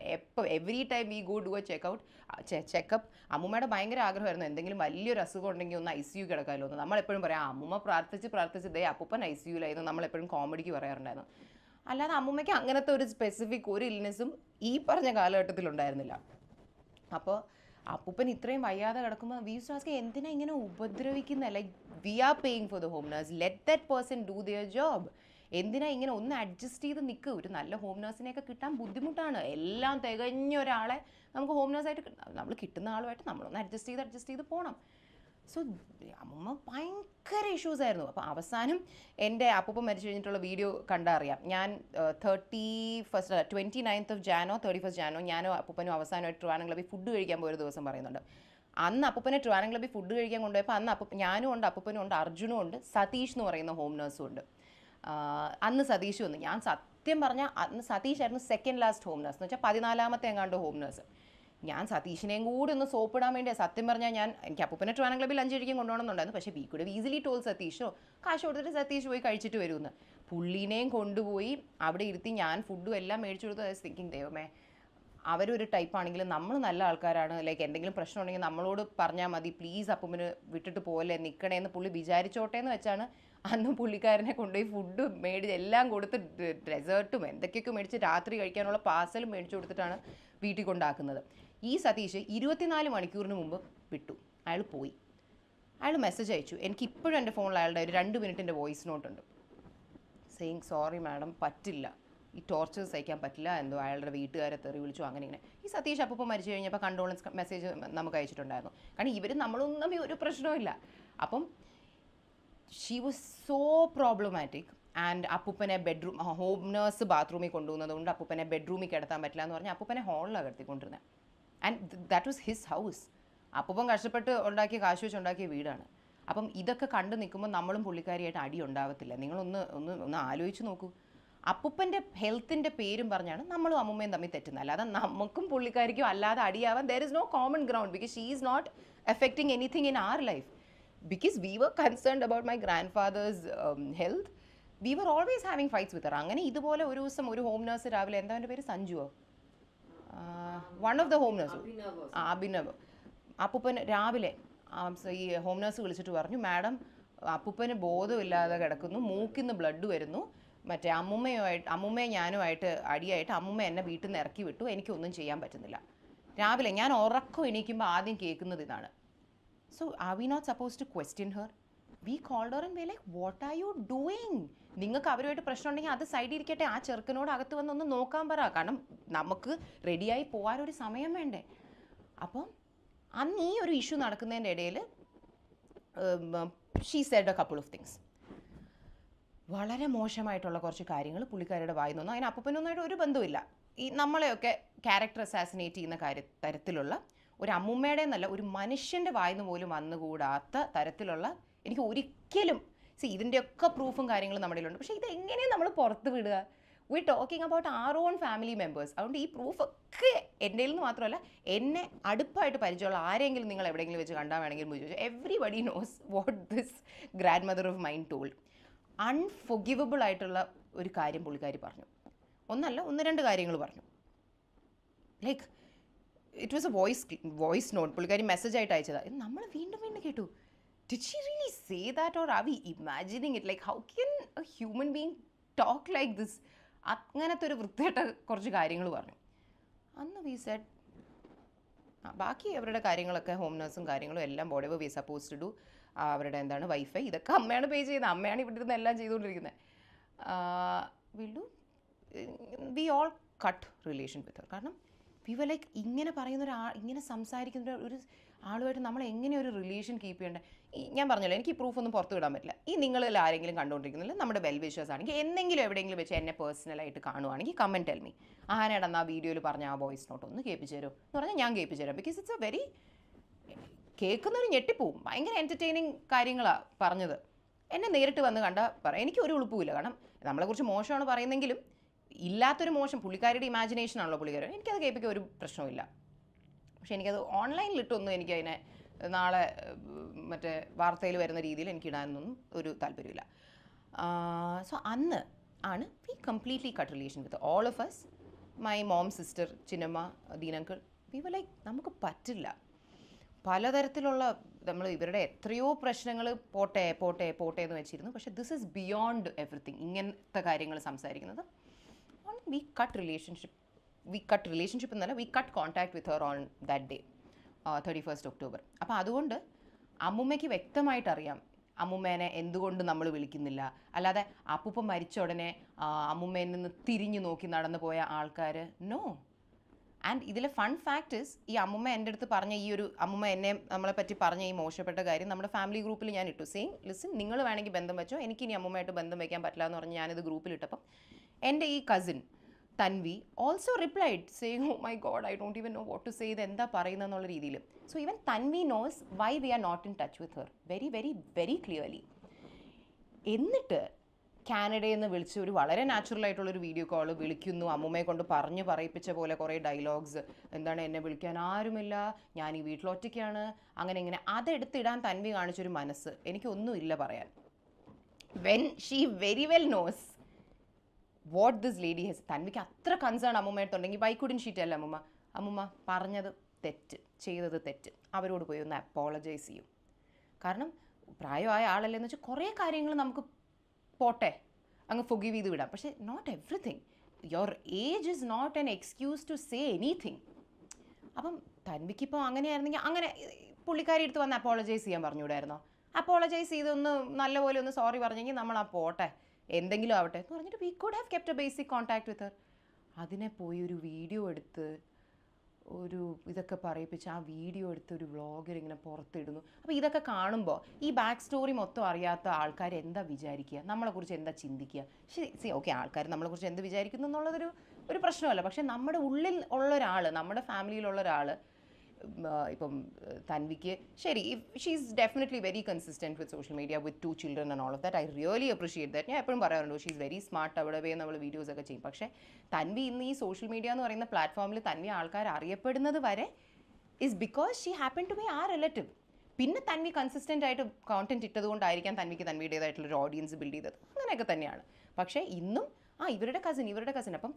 Every time we go do a checkup. അമ്മൂമ്മയുടെ ഭയങ്കര ആഗ്രഹമായിരുന്നു എന്തെങ്കിലും വലിയൊരു അസുഖം ഉണ്ടെങ്കിൽ ഒന്ന് ICU കിടക്കാമല്ലോ എന്ന്. നമ്മളെപ്പോഴും പറയാം അമ്മൂമ്മ പ്രാർത്ഥിച്ച് ദേ അപ്പൂപ്പൻ ICUലായിരുന്നു, നമ്മളെപ്പോഴും കോമഡിക്ക് പറയാറുണ്ടായിരുന്നു. അല്ലാതെ അമ്മൂമ്മയ്ക്ക് അങ്ങനത്തെ ഒരു സ്പെസിഫിക് ഒരു ഇൽനെസ്സും ഈ പറഞ്ഞ കാലഘട്ടത്തിലുണ്ടായിരുന്നില്ല. അപ്പോൾ അപ്പൂപ്പൻ ഇത്രയും വയ്യാതെ കിടക്കുമ്പോൾ വി യൂസ് ടു ആസ്ക് എന്തിനാ ഇങ്ങനെ ഉപദ്രവിക്കുന്നത്, like we are paying for the home nurse, let that person do their job. എന്തിനാ ഇങ്ങനെ ഒന്ന് അഡ്ജസ്റ്റ് ചെയ്ത് നിൽക്കുക. ഒരു നല്ല ഹോം നഴ്സിനെയൊക്കെ കിട്ടാൻ ബുദ്ധിമുട്ടാണ്. എല്ലാം തികഞ്ഞ ഒരാളെ നമുക്ക് ഹോം നഴ്സായിട്ട് നമ്മൾ കിട്ടുന്ന ആളുമായിട്ട് നമ്മളൊന്ന് അഡ്ജസ്റ്റ് ചെയ്ത് പോകണം. സോ അമ്മ ഭയങ്കര ഇഷ്യൂസ് ആയിരുന്നു. അപ്പോൾ അവസാനം എൻ്റെ അപ്പൂപ്പൻ മരിച്ചു കഴിഞ്ഞിട്ടുള്ള വീഡിയോ കണ്ടറിയാം. ഞാൻ 29th of January 31st January ഞാനോ അപ്പൂപ്പനും അവസാനമായിട്ട് ട്രിവാൻഡ്രം ക്ലബ്ബിൽ ഫുഡ് കഴിക്കാൻ പോയൊരു ദിവസം പറയുന്നുണ്ട്. അന്ന് അപ്പൂപ്പനെ ട്രിവാൻഡ്രം ക്ലബ്ബിൽ ഫുഡ് കഴിക്കാൻ കൊണ്ടുപോയപ്പോൾ അന്ന് ഞാനും ഉണ്ട്, അപ്പൂപ്പനും ഉണ്ട്, അർജുനും ഉണ്ട്, സതീഷ് എന്ന് പറയുന്ന ഹോം നഴ്സും ഉണ്ട്. അന്ന് സതീഷ് വന്നു. ഞാൻ സത്യം പറഞ്ഞാൽ അന്ന് സതീഷായിരുന്നു സെക്കൻഡ് ലാസ്റ്റ് ഹോം നഴ്സ്, എന്ന് വെച്ചാൽ 14ാമത്തെ എങ്ങാണ്ട് ഹോം നഴ്സ്. ഞാൻ സതീഷിനെയും കൂടി ഒന്ന് സോപ്പിടാൻ വേണ്ടി സത്യം പറഞ്ഞാൽ എനിക്ക് അപ്പൂപ്പനെ ട്രിവാൻഡ്രം ക്ലബ്ബിൽ 5 കഴിക്കാൻ കൊണ്ടുപോകണമെന്നുണ്ടായിരുന്നു. പക്ഷേ വി കുഡ് ഈസിലി ടോൾ സതീഷോ കാശ് കൊടുത്തിട്ട് സതീഷ് പോയി കഴിച്ചിട്ട് വരുമെന്ന്. പുള്ളീനെയും കൊണ്ടുപോയി അവിടെ ഇരുത്തി ഞാൻ ഫുഡും എല്ലാം മേടിച്ചു കൊടുത്തു. തിങ്കിങ് ദൈവമേ, അവരൊരു ടൈപ്പാണെങ്കിലും നമ്മൾ നല്ല ആൾക്കാരാണ്, ലൈക്ക് എന്തെങ്കിലും പ്രശ്നം ഉണ്ടെങ്കിൽ നമ്മളോട് പറഞ്ഞാൽ മതി, പ്ലീസ് അപ്പൂപ്പന് വിട്ടിട്ട് പോലെ നിൽക്കണേന്ന് പുള്ളി വിചാരിച്ചോട്ടെ എന്ന് വെച്ചാണ് അന്ന് പുള്ളിക്കാരനെ കൊണ്ടുപോയി ഫുഡ് മേടിച്ച് എല്ലാം കൊടുത്ത് ഡെസേർട്ടും എന്തൊക്കെയൊക്കെ മേടിച്ച് രാത്രി കഴിക്കാനുള്ള പാർസലും മേടിച്ചു കൊടുത്തിട്ടാണ് വീട്ടിൽ കൊണ്ടാക്കുന്നത്. ഈ സതീഷ് 24 മണിക്കൂറിന് മുമ്പ് വിട്ടു. അയാൾ പോയി. അയാൾ മെസ്സേജ് അയച്ചു. എനിക്കിപ്പോഴും എൻ്റെ ഫോണിൽ അയാളുടെ ഒരു 2 മിനിറ്റിൻ്റെ വോയിസ് നോട്ടുണ്ട്. സെയിങ് സോറി മാഡം, പറ്റില്ല, ഈ ടോർച്ചേഴ്സ് സഹിക്കാൻ പറ്റില്ല, എന്തോ അയാളുടെ വീട്ടുകാരെ തെറി വിളിച്ചു, അങ്ങനെ ഇങ്ങനെ. ഈ സതീഷ് അപ്പം മരിച്ചു കഴിഞ്ഞപ്പോൾ കണ്ടോളൻസ് മെസ്സേജ് നമുക്ക് അയച്ചിട്ടുണ്ടായിരുന്നു. കാരണം ഇവർ നമ്മളൊന്നും തമ്മിൽ ഒരു പ്രശ്നവുമില്ല. അപ്പം she was so problematic. And അപ്പൂപ്പനെ ഹോം നഴ്സ് ബാത്റൂമിൽ കൊണ്ടുപോകുന്നത് കൊണ്ട് അപ്പൂപ്പനെ ബെഡ്റൂമിൽ കിടത്താൻ പറ്റില്ല എന്ന് പറഞ്ഞാൽ അപ്പൂപ്പനെ ഹോളിലാണ് കിടത്തിക്കൊണ്ടിരുന്നത്. And that was his house. അപ്പൂപ്പൻ കഷ്ടപ്പെട്ട് ഉണ്ടാക്കിയ കാശ് വെച്ച് ഉണ്ടാക്കിയ വീടാണ്. അപ്പം ഇതൊക്കെ കണ്ടു നിൽക്കുമ്പോൾ നമ്മളും പുള്ളിക്കാരിയായിട്ട് അടി ഉണ്ടാവത്തില്ല. നിങ്ങളൊന്ന് ഒന്ന് ഒന്ന് ആലോചിച്ച് നോക്കൂ. അപ്പൂപ്പൻ്റെ ഹെൽത്തിൻ്റെ പേരും പറഞ്ഞാണ് നമ്മളും അമ്മുമ്മയും തമ്മിൽ തെറ്റുന്നത്. അല്ലാതെ നമുക്കും പുള്ളിക്കാരിക്കും അല്ലാതെ അടിയാവാൻ there is no common ground, because she is not affecting anything in our life. Because we were concerned about my grand father's health, we were always having fights with her. അങ്ങനെ ഇതുപോലെ ഒരു ദിവസം ഒരു ഹോം നേഴ്സ് രാവിലെ, എന്താ അവൻ്റെ പേര്, സഞ്ജുവോ, one of the home nurse, Abhinav, അപ്പൂപ്പൻ രാവിലെ ഈ ഹോം നേഴ്സ് വിളിച്ചിട്ട് പറഞ്ഞു, മാഡം അപ്പൂപ്പന് ബോധമില്ലാതെ കിടക്കുന്നു, മൂക്കിന്ന് ബ്ലഡ് വരുന്നു, മറ്റേ അമ്മുമ്മയും ഞാനുമായിട്ട് അടിയായിട്ട് അമ്മുമ്മ എന്നെ വീട്ടിൽ നിന്ന് ഇറക്കി വിട്ടു, എനിക്കൊന്നും ചെയ്യാൻ പറ്റുന്നില്ല. രാവിലെ ഞാൻ ഉറക്കം എണീക്കുമ്പോൾ ആദ്യം കേൾക്കുന്നത് ഇതാണ്. So are we not suppose to question her? We called her and we like, what are you doing? നിങ്ങൾക്ക് അവരുമായിട്ട് പ്രശ്നം ഉണ്ടെങ്കിൽ അത് സൈഡിൽ ഇരിക്കട്ടെ, ആ ചെറുക്കനോട് അകത്ത് വന്ന് ഒന്ന് നോക്കാൻ പറ. കാരണം നമുക്ക് റെഡിയായി പോകാനൊരു സമയം വേണ്ടേ. അപ്പം അന്ന് ഈ ഒരു ഇഷ്യൂ നടക്കുന്നതിൻ്റെ ഇടയിൽ she said A couple of things. വളരെ മോശമായിട്ടുള്ള കുറച്ച് കാര്യങ്ങൾ പുള്ളിക്കാരുടെ വായിൽ നിന്നു. അതിന് അപ്പൂപ്പനൊന്നായിട്ട് ഒരു ബന്ധമില്ല. ഈ നമ്മളെയൊക്കെ ക്യാരക്ടർ അസാസിനേറ്റ് ചെയ്യുന്ന തരത്തിലുള്ള ഒരു അമ്മുമ്മയുടെ എന്നല്ല, ഒരു മനുഷ്യൻ്റെ വായിൽ നിന്ന് പോലും വന്നുകൂടാത്ത തരത്തിലുള്ള, എനിക്ക് ഒരിക്കലും ഇതിൻ്റെയൊക്കെ പ്രൂഫും കാര്യങ്ങളും നമ്മുടെ കയ്യിലുണ്ട്. പക്ഷേ ഇത് എങ്ങനെയാണ് നമ്മൾ പുറത്ത് വിടുക? V talking about R on family members. അതുകൊണ്ട് ഈ പ്രൂഫൊക്കെ എൻ്റെ നിന്ന് മാത്രമല്ല, എന്നെ അടുപ്പായിട്ട് പരിചയമുള്ള ആരെങ്കിലും നിങ്ങൾ എവിടെയെങ്കിലും വെച്ച് കണ്ടാൽ വേണമെങ്കിൽ ചോദിച്ചു, everybody knows what this grand mother of mine told. Unforgivable ആയിട്ടുള്ള ഒരു കാര്യം പുള്ളിക്കാരി പറഞ്ഞു. ഒന്നല്ല, ഒന്ന് രണ്ട് കാര്യങ്ങൾ പറഞ്ഞു. Like it was A voice note പുള്ളിക്കാരി മെസ്സേജ് ആയിട്ട് അയച്ചതാണ്. ഇത് നമ്മൾ വീണ്ടും വീണ്ടും കേട്ടു. Did she really say that, or are we imagining it? Like, how can a human being talk like this? അങ്ങനത്തെ ഒരു വൃത്തിയായിട്ട് കുറച്ച് കാര്യങ്ങൾ പറഞ്ഞു. അന്ന് വി സെഡ്, ബാക്കി അവരുടെ കാര്യങ്ങളൊക്കെ ഹോം നേഴ്സും കാര്യങ്ങളും എല്ലാം whatever we supposed to do, അവരുടെ എന്താണ് വൈഫൈ, ഇതൊക്കെ അമ്മയാണ് പേ ചെയ്യുന്നത്, അമ്മയാണ് ഇവിടെ ഇരുന്ന് എല്ലാം ചെയ്തുകൊണ്ടിരിക്കുന്നത്. വി ഓൾ കട്ട് റിലേഷൻ വിത്ത് ഹർ. കാരണം വി വർ ലൈക്ക്, ഇങ്ങനെ പറയുന്ന ഇങ്ങനെ സംസാരിക്കുന്ന ഒരു ആളുമായിട്ട് നമ്മൾ എങ്ങനെ ഒരു റിലേഷൻ കീപ്പ് ചെയ്യേണ്ടത്? ഞാൻ പറഞ്ഞല്ലോ, എനിക്ക് ഈ പ്രൂഫൊന്നും പുറത്ത് വിടാൻ പറ്റില്ല. ഈ നിങ്ങളിൽ ആരെങ്കിലും കണ്ടുകൊണ്ടിരിക്കുന്നില്ല, നമ്മുടെ വെൽ വിഷേഴ്സ് ആണെങ്കിൽ എന്തെങ്കിലും എവിടെയെങ്കിലും വെച്ച് എന്നെ പേഴ്സണലായിട്ട് കാണുവാണെങ്കിൽ കമൻറ്റ് ടെൽ മീ, ആനേടന്ന് ആ വീഡിയോയിൽ പറഞ്ഞ ആ വോയിസ് നോട്ട് ഒന്ന് കേൾപ്പിച്ചു തരുമോ എന്ന് പറഞ്ഞാൽ ഞാൻ കേൾപ്പിച്ചു തരാം. ബിക്കോസ് ഇറ്റ്സ് എ വെരി, കേൾക്കുന്നൊരു ഞെട്ടിപ്പോവും. ഭയങ്കര എൻ്റർടൈനിങ് കാര്യങ്ങളാണ് പറഞ്ഞത്. എന്നെ നേരിട്ട് വന്ന് കണ്ടാൽ പറയാം, എനിക്ക് ഒരു ഉളുപ്പുമില്ല. കാരണം നമ്മളെക്കുറിച്ച് മോശമാണ് പറയുന്നെങ്കിലും ഇല്ലാത്തൊരു മോശം, പുള്ളിക്കാരുടെ ഇമാജിനേഷൻ ആണല്ലോ പുള്ളിക്കാരൻ, എനിക്കത് കേൾപ്പിക്കാൻ ഒരു പ്രശ്നവുമില്ല. പക്ഷെ എനിക്കത് ഓൺലൈനിലിട്ടൊന്നും എനിക്കതിനെ നാളെ മറ്റേ വാർത്തയിൽ വരുന്ന രീതിയിൽ എനിക്കിടാനൊന്നും ഒരു താല്പര്യമില്ല. സോ അന്ന് ആണ് we completely cut relation with all of us. My mom, sister, ചിന്നമ്മ, ദീനങ്കിൾ, വി വർ ലൈക്ക്, നമുക്ക് പറ്റില്ല. പലതരത്തിലുള്ള നമ്മൾ ഇവരുടെ എത്രയോ പ്രശ്നങ്ങൾ പോട്ടെ പോട്ടെ പോട്ടെ എന്ന് വെച്ചിരുന്നു. പക്ഷേ ദിസ് ഈസ് ബിയോണ്ട് എവറിത്തിങ്. ഇങ്ങനത്തെ കാര്യങ്ങൾ സംസാരിക്കുന്നത്, വി കട്ട് റിലേഷൻഷിപ്പ് എന്നല്ല, we cut contact with her on that day, 31st October. അപ്പോൾ അതുകൊണ്ട് അമ്മുമ്മയ്ക്ക് വ്യക്തമായിട്ട് അറിയാം അമ്മുമ്മേനെ എന്തുകൊണ്ട് നമ്മൾ വിളിക്കുന്നില്ല. അല്ലാതെ അപ്പൂപ്പ മരിച്ച ഉടനെ അമ്മുമ്മയിൽ നിന്ന് തിരിഞ്ഞു നോക്കി നടന്നു പോയ ആൾക്കാർ, നോ. ആൻഡ് ഇതിലെ ഫൺ ഫാക്ട് ഇസ്, ഈ അമ്മുമ്മ എൻ്റെ അടുത്ത് പറഞ്ഞ ഈ ഒരു, അമ്മുമ്മ എന്നെ നമ്മളെ പറ്റി പറഞ്ഞ ഈ മോശപ്പെട്ട കാര്യം നമ്മുടെ ഫാമിലി ഗ്രൂപ്പിൽ ഞാൻ ഇട്ടു. സെയിം, ലിസൺ, നിങ്ങൾ വേണമെങ്കിൽ ബന്ധം വെച്ചോ, എനിക്കിനി അമ്മുമ്മയായിട്ട് ബന്ധം വയ്ക്കാൻ പറ്റില്ല എന്ന് പറഞ്ഞ് ഞാനിത് ഗ്രൂപ്പിലിട്ടപ്പം എൻ്റെ ഈ cousin Tanvi also replied saying, oh my god, I don't even know what to say, ഇത് എന്താ പറയുന്നതെന്നുള്ള രീതിയിൽ. So even Tanvi knows why we are not in touch with her very very very clearly. എന്നിട്ട് കാനഡയിൽ നിന്ന് വിളിച്ച് ഒരു വളരെ നാച്ചുറലായിട്ടുള്ളൊരു വീഡിയോ കോൾ വിളിക്കുന്നു, അമ്മുമ്മയെ കൊണ്ട് പറഞ്ഞു പറയിപ്പിച്ച പോലെ കുറേ ഡയലോഗ്സ്, എന്താണ് എന്നെ വിളിക്കാൻ ആരുമില്ല, ഞാൻ ഈ വീട്ടിൽ ഒറ്റയ്ക്കാണ്, അങ്ങനെ ഇങ്ങനെ. അതെടുത്തിടാൻ തൻവി കാണിച്ചൊരു മനസ്സ് എനിക്കൊന്നുമില്ല പറയാൻ. When she very well knows what this lady has. തൻവിക്ക് അത്ര കൺസേൺ അമ്മുമ്മയായിട്ടുണ്ടെങ്കിൽ വൈ കുഡ്ന്റ് ഷീ ടെൽ അമ്മുമ്മ പറഞ്ഞത് തെറ്റ്, ചെയ്തത് തെറ്റ്, അവരോട് പോയി ഒന്ന് അപ്പോളജൈസ് ചെയ്യും. കാരണം പ്രായമായ ആളല്ലേന്ന് വെച്ചാൽ കുറേ കാര്യങ്ങൾ നമുക്ക് പോട്ടെ അങ്ങ് ഫൊഗീവ് ചെയ്ത് വിടാം. പക്ഷേ not everything. Your age is not an excuse to say anything. അപ്പം തൻവിക്കിപ്പോൾ അങ്ങനെയായിരുന്നെങ്കിൽ അങ്ങനെ പുള്ളിക്കാരി എടുത്ത് വന്ന് അപ്പോളജൈസ് ചെയ്യാൻ പറഞ്ഞുകൂടായിരുന്നോ? അപ്പോളജൈസ് ചെയ്തൊന്ന് നല്ലപോലെ ഒന്ന് സോറി പറഞ്ഞെങ്കിൽ നമ്മൾ ആ പോട്ടെ എന്തെങ്കിലും ആവട്ടെ എന്ന് പറഞ്ഞിട്ട് we could have kept A basic contact with Har. അതിനെ പോയി ഒരു വീഡിയോ എടുത്ത് ഒരു ഇതൊക്കെ പറയിപ്പിച്ച് ആ വീഡിയോ എടുത്ത് ഒരു വ്ളോഗർ ഇങ്ങനെ പുറത്തിടുന്നു. അപ്പോൾ ഇതൊക്കെ കാണുമ്പോൾ ഈ ബാക്ക് സ്റ്റോറി മൊത്തം അറിയാത്ത ആൾക്കാർ എന്താ വിചാരിക്കുക, നമ്മളെക്കുറിച്ച് എന്താ ചിന്തിക്കുക? ശരി, ഓക്കെ, ആൾക്കാർ നമ്മളെക്കുറിച്ച് എന്ത് വിചാരിക്കുന്നു എന്നുള്ളതൊരു പ്രശ്നമല്ല. പക്ഷേ നമ്മുടെ ഉള്ളിൽ ഉള്ള ഒരാൾ, നമ്മുടെ ഫാമിലിയിലുള്ള ഒരാൾ ഇപ്പം തൻവിക്ക് ശരി, she's definitely very consistent with social media with 2 children and all of that. I really appreciate that. ഞാൻ എപ്പോഴും പറയാറുണ്ട് ഷീസ് വെരി സ്മാർട്ട്. അവിടെ പോയി നമ്മൾ വീഡിയോസ് ഒക്കെ ചെയ്യും. പക്ഷേ തൻവി ഇന്ന് ഈ സോഷ്യൽ മീഡിയ എന്ന് പറയുന്ന പ്ലാറ്റ്ഫോമിൽ തൻവി ആൾക്കാർ അറിയപ്പെടുന്നത് വരെ is because she happen to be a relative. പിന്നെ തൻവി കൺസിസ്റ്റൻ്റ് ആയിട്ട് കോണ്ടന്റ് ഇട്ടതുകൊണ്ടായിരിക്കാം തൻവിക്ക് തൻവിയുടേതായിട്ടുള്ളൊരു ഓഡിയൻസ് ബിൽഡ് ചെയ്തത്. അങ്ങനെയൊക്കെ തന്നെയാണ്. പക്ഷേ ഇന്നും ഇവരുടെ കസിൻ അപ്പം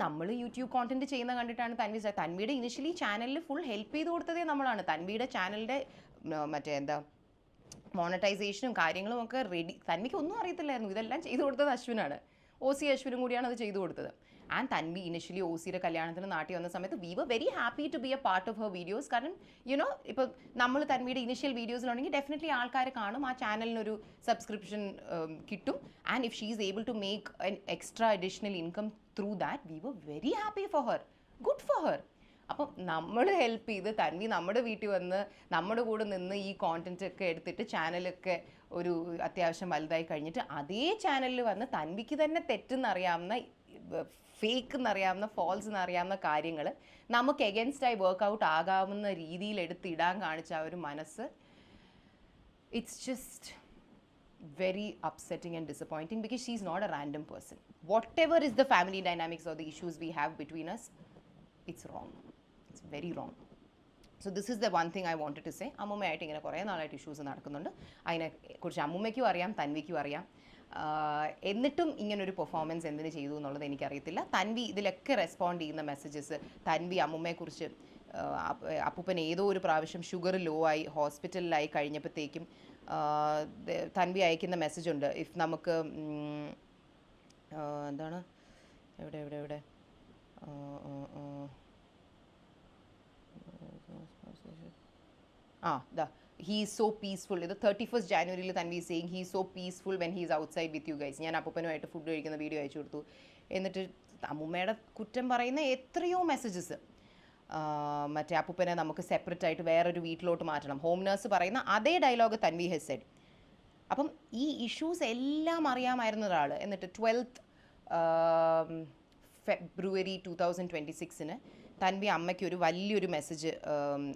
നമ്മൾ യൂട്യൂബ് കോണ്ടന്റ് ചെയ്യുന്ന കണ്ടിട്ടാണ് തൻവിയുടെ ഇനിഷ്യലി ചാനലിൽ ഫുൾ ഹെൽപ്പ് ചെയ്ത് കൊടുത്തതേ നമ്മളാണ്. തൻവിയുടെ ചാനലിൻ്റെ മറ്റേ എന്താ മോണറ്റൈസേഷനും കാര്യങ്ങളും ഒക്കെ റെഡി. തൻവിക്ക് ഒന്നും അറിയത്തില്ലായിരുന്നു. ഇതെല്ലാം ചെയ്തു കൊടുത്തത് അശ്വിനാണ്. OC അശ്വിനും കൂടിയാണ് അത് ചെയ്തു കൊടുത്തത്. ആൻഡ് തൻവി ഇനിഷ്യലി OCയുടെ കല്യാണത്തിന് നാട്ടിൽ വന്ന സമയത്ത് we were very happy to be a part of her videos. കാരണം യുനോ ഇപ്പം നമ്മൾ തൻവിയുടെ ഇനിഷ്യൽ വീഡിയോസിലുണ്ടെങ്കിൽ ഡെഫിനറ്റ്ലി ആൾക്കാർ കാണും, ആ ചാനലിനൊരു സബ്സ്ക്രിപ്ഷൻ കിട്ടും. And if she is able to make an extra additional income through that, we were very happy for her, good for her. അപ്പം നമ്മൾ ഹെൽപ്പ് ചെയ്ത് തൻവി നമ്മുടെ വീട്ടിൽ വന്ന് നമ്മുടെ കൂടെ നിന്ന് ഈ കോണ്ടന്റ് ഒക്കെ എടുത്തിട്ട് ചാനലൊക്കെ ഒരു അത്യാവശ്യം വലുതായി കഴിഞ്ഞിട്ട് അതേ ചാനലിൽ വന്ന് തൻവിക്ക് തന്നെ തെറ്റെന്നറിയാവുന്ന, ഫേക്ക് എന്നറിയാവുന്ന, ഫോൾസ് എന്നറിയാവുന്ന കാര്യങ്ങൾ നമുക്ക് എഗൻസ്റ്റായി വർക്കൗട്ട് ആകാവുന്ന രീതിയിൽ എടുത്തിടാൻ കാണിച്ച ആ ഒരു മനസ്സ്, it's just very upsetting and disappointing because she's not a random person. Whatever is the family dynamics or the issues we have between us, it's wrong. It's very wrong. So this is the one thing I wanted to say. അമ്മുമ്മയായിട്ട് ഇങ്ങനെ കുറേ നാളായിട്ട് issues നടക്കുന്നുണ്ട്. അതിനെക്കുറിച്ച് അമ്മുമ്മയ്ക്കും അറിയാം, തൻവിക്കും അറിയാം. എന്നിട്ടും ഇങ്ങനൊരു performance എന്തിനു ചെയ്തു എന്നുള്ളത് എനിക്കറിയത്തില്ല. തൻവി ഇതിലൊക്കെ റെസ്പോണ്ട് ചെയ്യുന്ന മെസ്സേജസ്, തൻവി അമ്മുമ്മയെക്കുറിച്ച് അപ്പൂപ്പൻ ഏതോ ഒരു പ്രാവശ്യം ഷുഗർ ലോ ആയി ഹോസ്പിറ്റലിലായി കഴിഞ്ഞപ്പോഴത്തേക്കും തൻവി അയക്കുന്ന മെസ്സേജ് ഉണ്ട്. ഇഫ് നമുക്ക് എന്താണ് എവിടെ എവിടെ എവിടെ he is so peaceful. ഇത് 31st January Tanvi saying he is so peaceful when he is outside with you guys. ഞാൻ അപ്പൂപ്പനുമായിട്ട് ഫുഡ് കഴിക്കുന്ന വീഡിയോ അയച്ചു കൊടുത്തു. എന്നിട്ട് അമ്മൂമ്മയുടെ കുറ്റം പറയുന്ന എത്രയോ മെസ്സേജസ്, മറ്റേ അപ്പൂപ്പനെ നമുക്ക് സെപ്പറേറ്റ് ആയിട്ട് വേറൊരു വീട്ടിലോട്ട് മാറ്റണം, ഹോം നേഴ്സ് പറയുന്ന അതേ ഡയലോഗ് തൻവി ഹാസ് സെഡ്. അപ്പം ഈ ഇഷ്യൂസ് എല്ലാം അറിയാമായിരുന്ന ഒരാൾ എന്നിട്ട് 12th February 2026 തൻവി അമ്മയ്ക്ക് ഒരു വലിയൊരു മെസ്സേജ്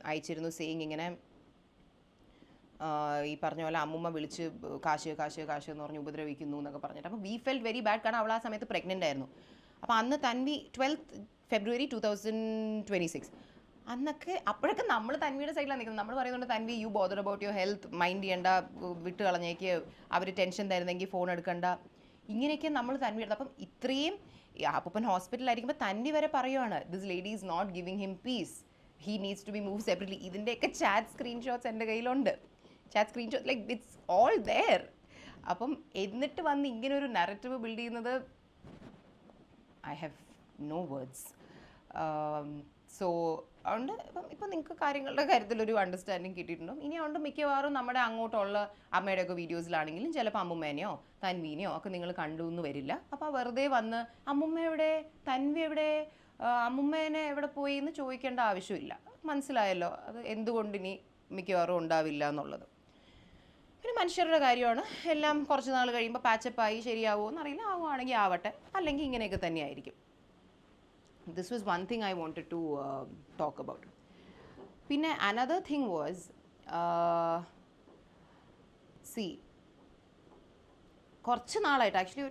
അയച്ചിരുന്നു, സെയിങ് ഇങ്ങനെ ഈ പറഞ്ഞ പോലെ അമ്മുമ്മ വിളിച്ച് കാശ് കാശ് കാശ് എന്ന് പറഞ്ഞ് ഉപദ്രവിക്കുന്നു എന്നൊക്കെ പറഞ്ഞിട്ട്. അപ്പോൾ വി ഫെൽറ്റ് വെരി ബാഡ്, കാരണം അവൾ ആ സമയത്ത് പ്രഗ്നൻ്റ് ആയിരുന്നു. അപ്പോൾ അന്ന് തൻവി 12th February 2026 അന്നൊക്കെ അപ്പോഴൊക്കെ നമ്മൾ തൻവിയുടെ സൈഡിലാണ് നിൽക്കുന്നത്. നമ്മൾ പറയുന്നുണ്ട് Tanvi you bother about your health, mind ചെയ്യേണ്ട, വിട്ട് കളഞ്ഞേക്ക്, അവർ ടെൻഷൻ തരുന്നെങ്കിൽ ഫോൺ എടുക്കണ്ട, ഇങ്ങനെയൊക്കെ നമ്മൾ തൻവി എടുത്തത്. അപ്പം ഇത്രയും അപ്പൂപ്പൻ ഹോസ്പിറ്റലായിരിക്കുമ്പോൾ തൻവി വരെ പറയുവാണ് this lady is not giving him peace, he needs to be move separately. ഇതിൻ്റെയൊക്കെ ചാറ്റ് സ്ക്രീൻഷോട്ട്സ് എൻ്റെ കയ്യിലുണ്ട്. Chat screenshot like it's all there. അപ്പം എന്നിട്ട് വന്ന് ഇങ്ങനെ ഒരു നറേറ്റീവ് ബിൽഡ് ചെയ്യുന്നത്, I have no words. So അതുകൊണ്ട് ഇപ്പം നിങ്ങൾക്ക് കാര്യങ്ങളുടെ കാര്യത്തിലൊരു അണ്ടർസ്റ്റാൻഡിങ് കിട്ടിയിട്ടുണ്ടാവും. ഇനി അതുകൊണ്ട് മിക്കവാറും നമ്മുടെ അങ്ങോട്ടുള്ള അമ്മയുടെയൊക്കെ വീഡിയോസിലാണെങ്കിലും ചിലപ്പോൾ അമ്മുമ്മേനെയോ തൻവീനെയോ ഒക്കെ നിങ്ങൾ കണ്ടു എന്ന് വരില്ല. അപ്പോൾ വെറുതെ വന്ന് അമ്മുമ്മ എവിടെ, തൻവി എവിടെ, അമ്മുമ്മേനെ എവിടെ പോയി എന്ന് ചോദിക്കേണ്ട ആവശ്യമില്ല. മനസ്സിലായല്ലോ അത് എന്തുകൊണ്ടിനി മിക്കവാറും ഉണ്ടാവില്ല എന്നുള്ളത്. പിന്നെ മനുഷ്യരുടെ കാര്യമാണ്, എല്ലാം കുറച്ച് നാൾ കഴിയുമ്പോൾ പാച്ചപ്പായി ശരിയാവുമോ എന്നറിയില്ല. ആവുകയാണെങ്കിൽ ആവട്ടെ, അല്ലെങ്കിൽ ഇങ്ങനെയൊക്കെ തന്നെയായിരിക്കും. This was one thing I wanted to talk about. പിന്നെ another thing was, see, കുറച്ച് നാളായിട്ട് ആക്ച്വലി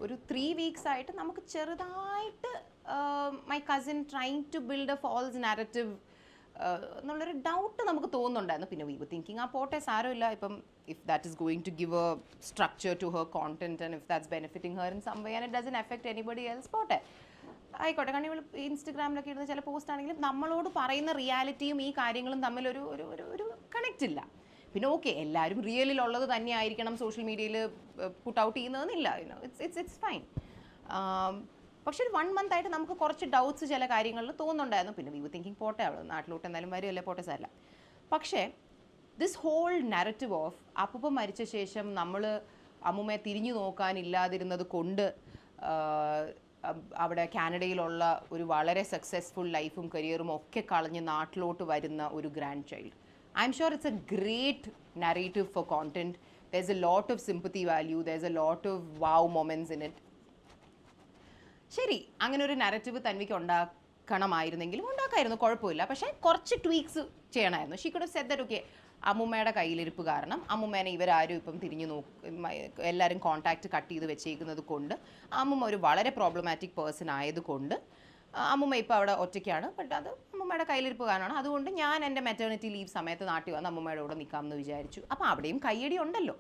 ഒരു 3 weeks ആയിട്ട് നമുക്ക് ചെറുതായിട്ട് my cousin trying to build a false narrative എന്നുള്ളൊരു ഡൗട്ട് നമുക്ക് തോന്നുന്നുണ്ടായിരുന്നു. പിന്നെ വി വർ തിങ്കിങ് പോട്ടെ സാരമില്ല, ഇപ്പം if that is going to give a structure to her content and if that's benefiting her in some way and it doesn't affect anybody else, പോട്ടെ ആയിക്കോട്ടെ. കാരണം ഇവൾ ഇൻസ്റ്റഗ്രാമിലൊക്കെ ഇടുന്ന ചില പോസ്റ്റ് ആണെങ്കിലും നമ്മളോട് പറയുന്ന റിയാലിറ്റിയും ഈ കാര്യങ്ങളും തമ്മിൽ ഒരു കണക്റ്റ് ഇല്ല. പിന്നെ ഓക്കെ, എല്ലാവരും റിയലിലുള്ളത് തന്നെ ആയിരിക്കണം സോഷ്യൽ മീഡിയയിൽ പുട്ട് ഔട്ട് ചെയ്യുന്നതെന്നില്ല, ഇറ്റ്സ് ഫൈൻ. പക്ഷെ ഒരു 1 month ആയിട്ട് നമുക്ക് കുറച്ച് ഡൗട്ട്സ് ചില കാര്യങ്ങളിൽ തോന്നുന്നുണ്ടായിരുന്നു. പിന്നെ വി വർ തിങ്കിങ് പോട്ടെ, അവൾ നാട്ടിലോട്ട് എന്തായാലും വരുമല്ലേ, പോട്ടെ സാരല്ല. പക്ഷേ ദിസ് ഹോൾ നാരറ്റീവ് ഓഫ് അപ്പൂപ്പൻ മരിച്ച ശേഷം നമ്മൾ അമ്മുമ്മയെ തിരിഞ്ഞു നോക്കാനില്ലാതിരുന്നത് കൊണ്ട് അവിടെ കാനഡയിലുള്ള ഒരു വളരെ സക്സസ്ഫുൾ ലൈഫും കരിയറും ഒക്കെ കളഞ്ഞ് നാട്ടിലോട്ട് വരുന്ന ഒരു grandchild. I'm sure it's a great narrative for content. there's a lot of sympathy value, there's a lot of wow moments in it. ശരി, അങ്ങനെ ഒരു നറേറ്റീവ് തൻവിക്ക് ഉണ്ടാക്കണമായിരുന്നെങ്കിലും ഉണ്ടാക്കായിരുന്നു, കുഴപ്പമില്ല. പക്ഷേ കുറച്ച് ട്വീക്സ് ചെയ്യണമായിരുന്നു. She could have said that okay, അമ്മുമ്മയുടെ കയ്യിലിരിപ്പ് കാരണം അമ്മുമ്മേനെ ഇവരാരും ഇപ്പം തിരിഞ്ഞു എല്ലാവരും കോൺടാക്റ്റ് കട്ട് ചെയ്ത് വെച്ചേക്കുന്നത് കൊണ്ട്, അമ്മുമ്മ ഒരു വളരെ പ്രോബ്ലമാറ്റിക് പേഴ്സൺ ആയതുകൊണ്ട് അമ്മുമ്മ ഇപ്പോൾ അവിടെ ഒറ്റയ്ക്കാണ്. ബട്ട് അത് അമ്മുമ്മയുടെ കയ്യിലിരിപ്പ് കാരണമാണ്. അതുകൊണ്ട് ഞാൻ എൻ്റെ മെറ്റേണിറ്റി ലീവ് സമയത്ത് നാട്ടിൽ വന്ന് അമ്മുമ്മയുടെ കൂടെ നിൽക്കാമെന്ന് വിചാരിച്ചു. അപ്പോൾ അവിടെയും കയ്യടി ഉണ്ടല്ലോ.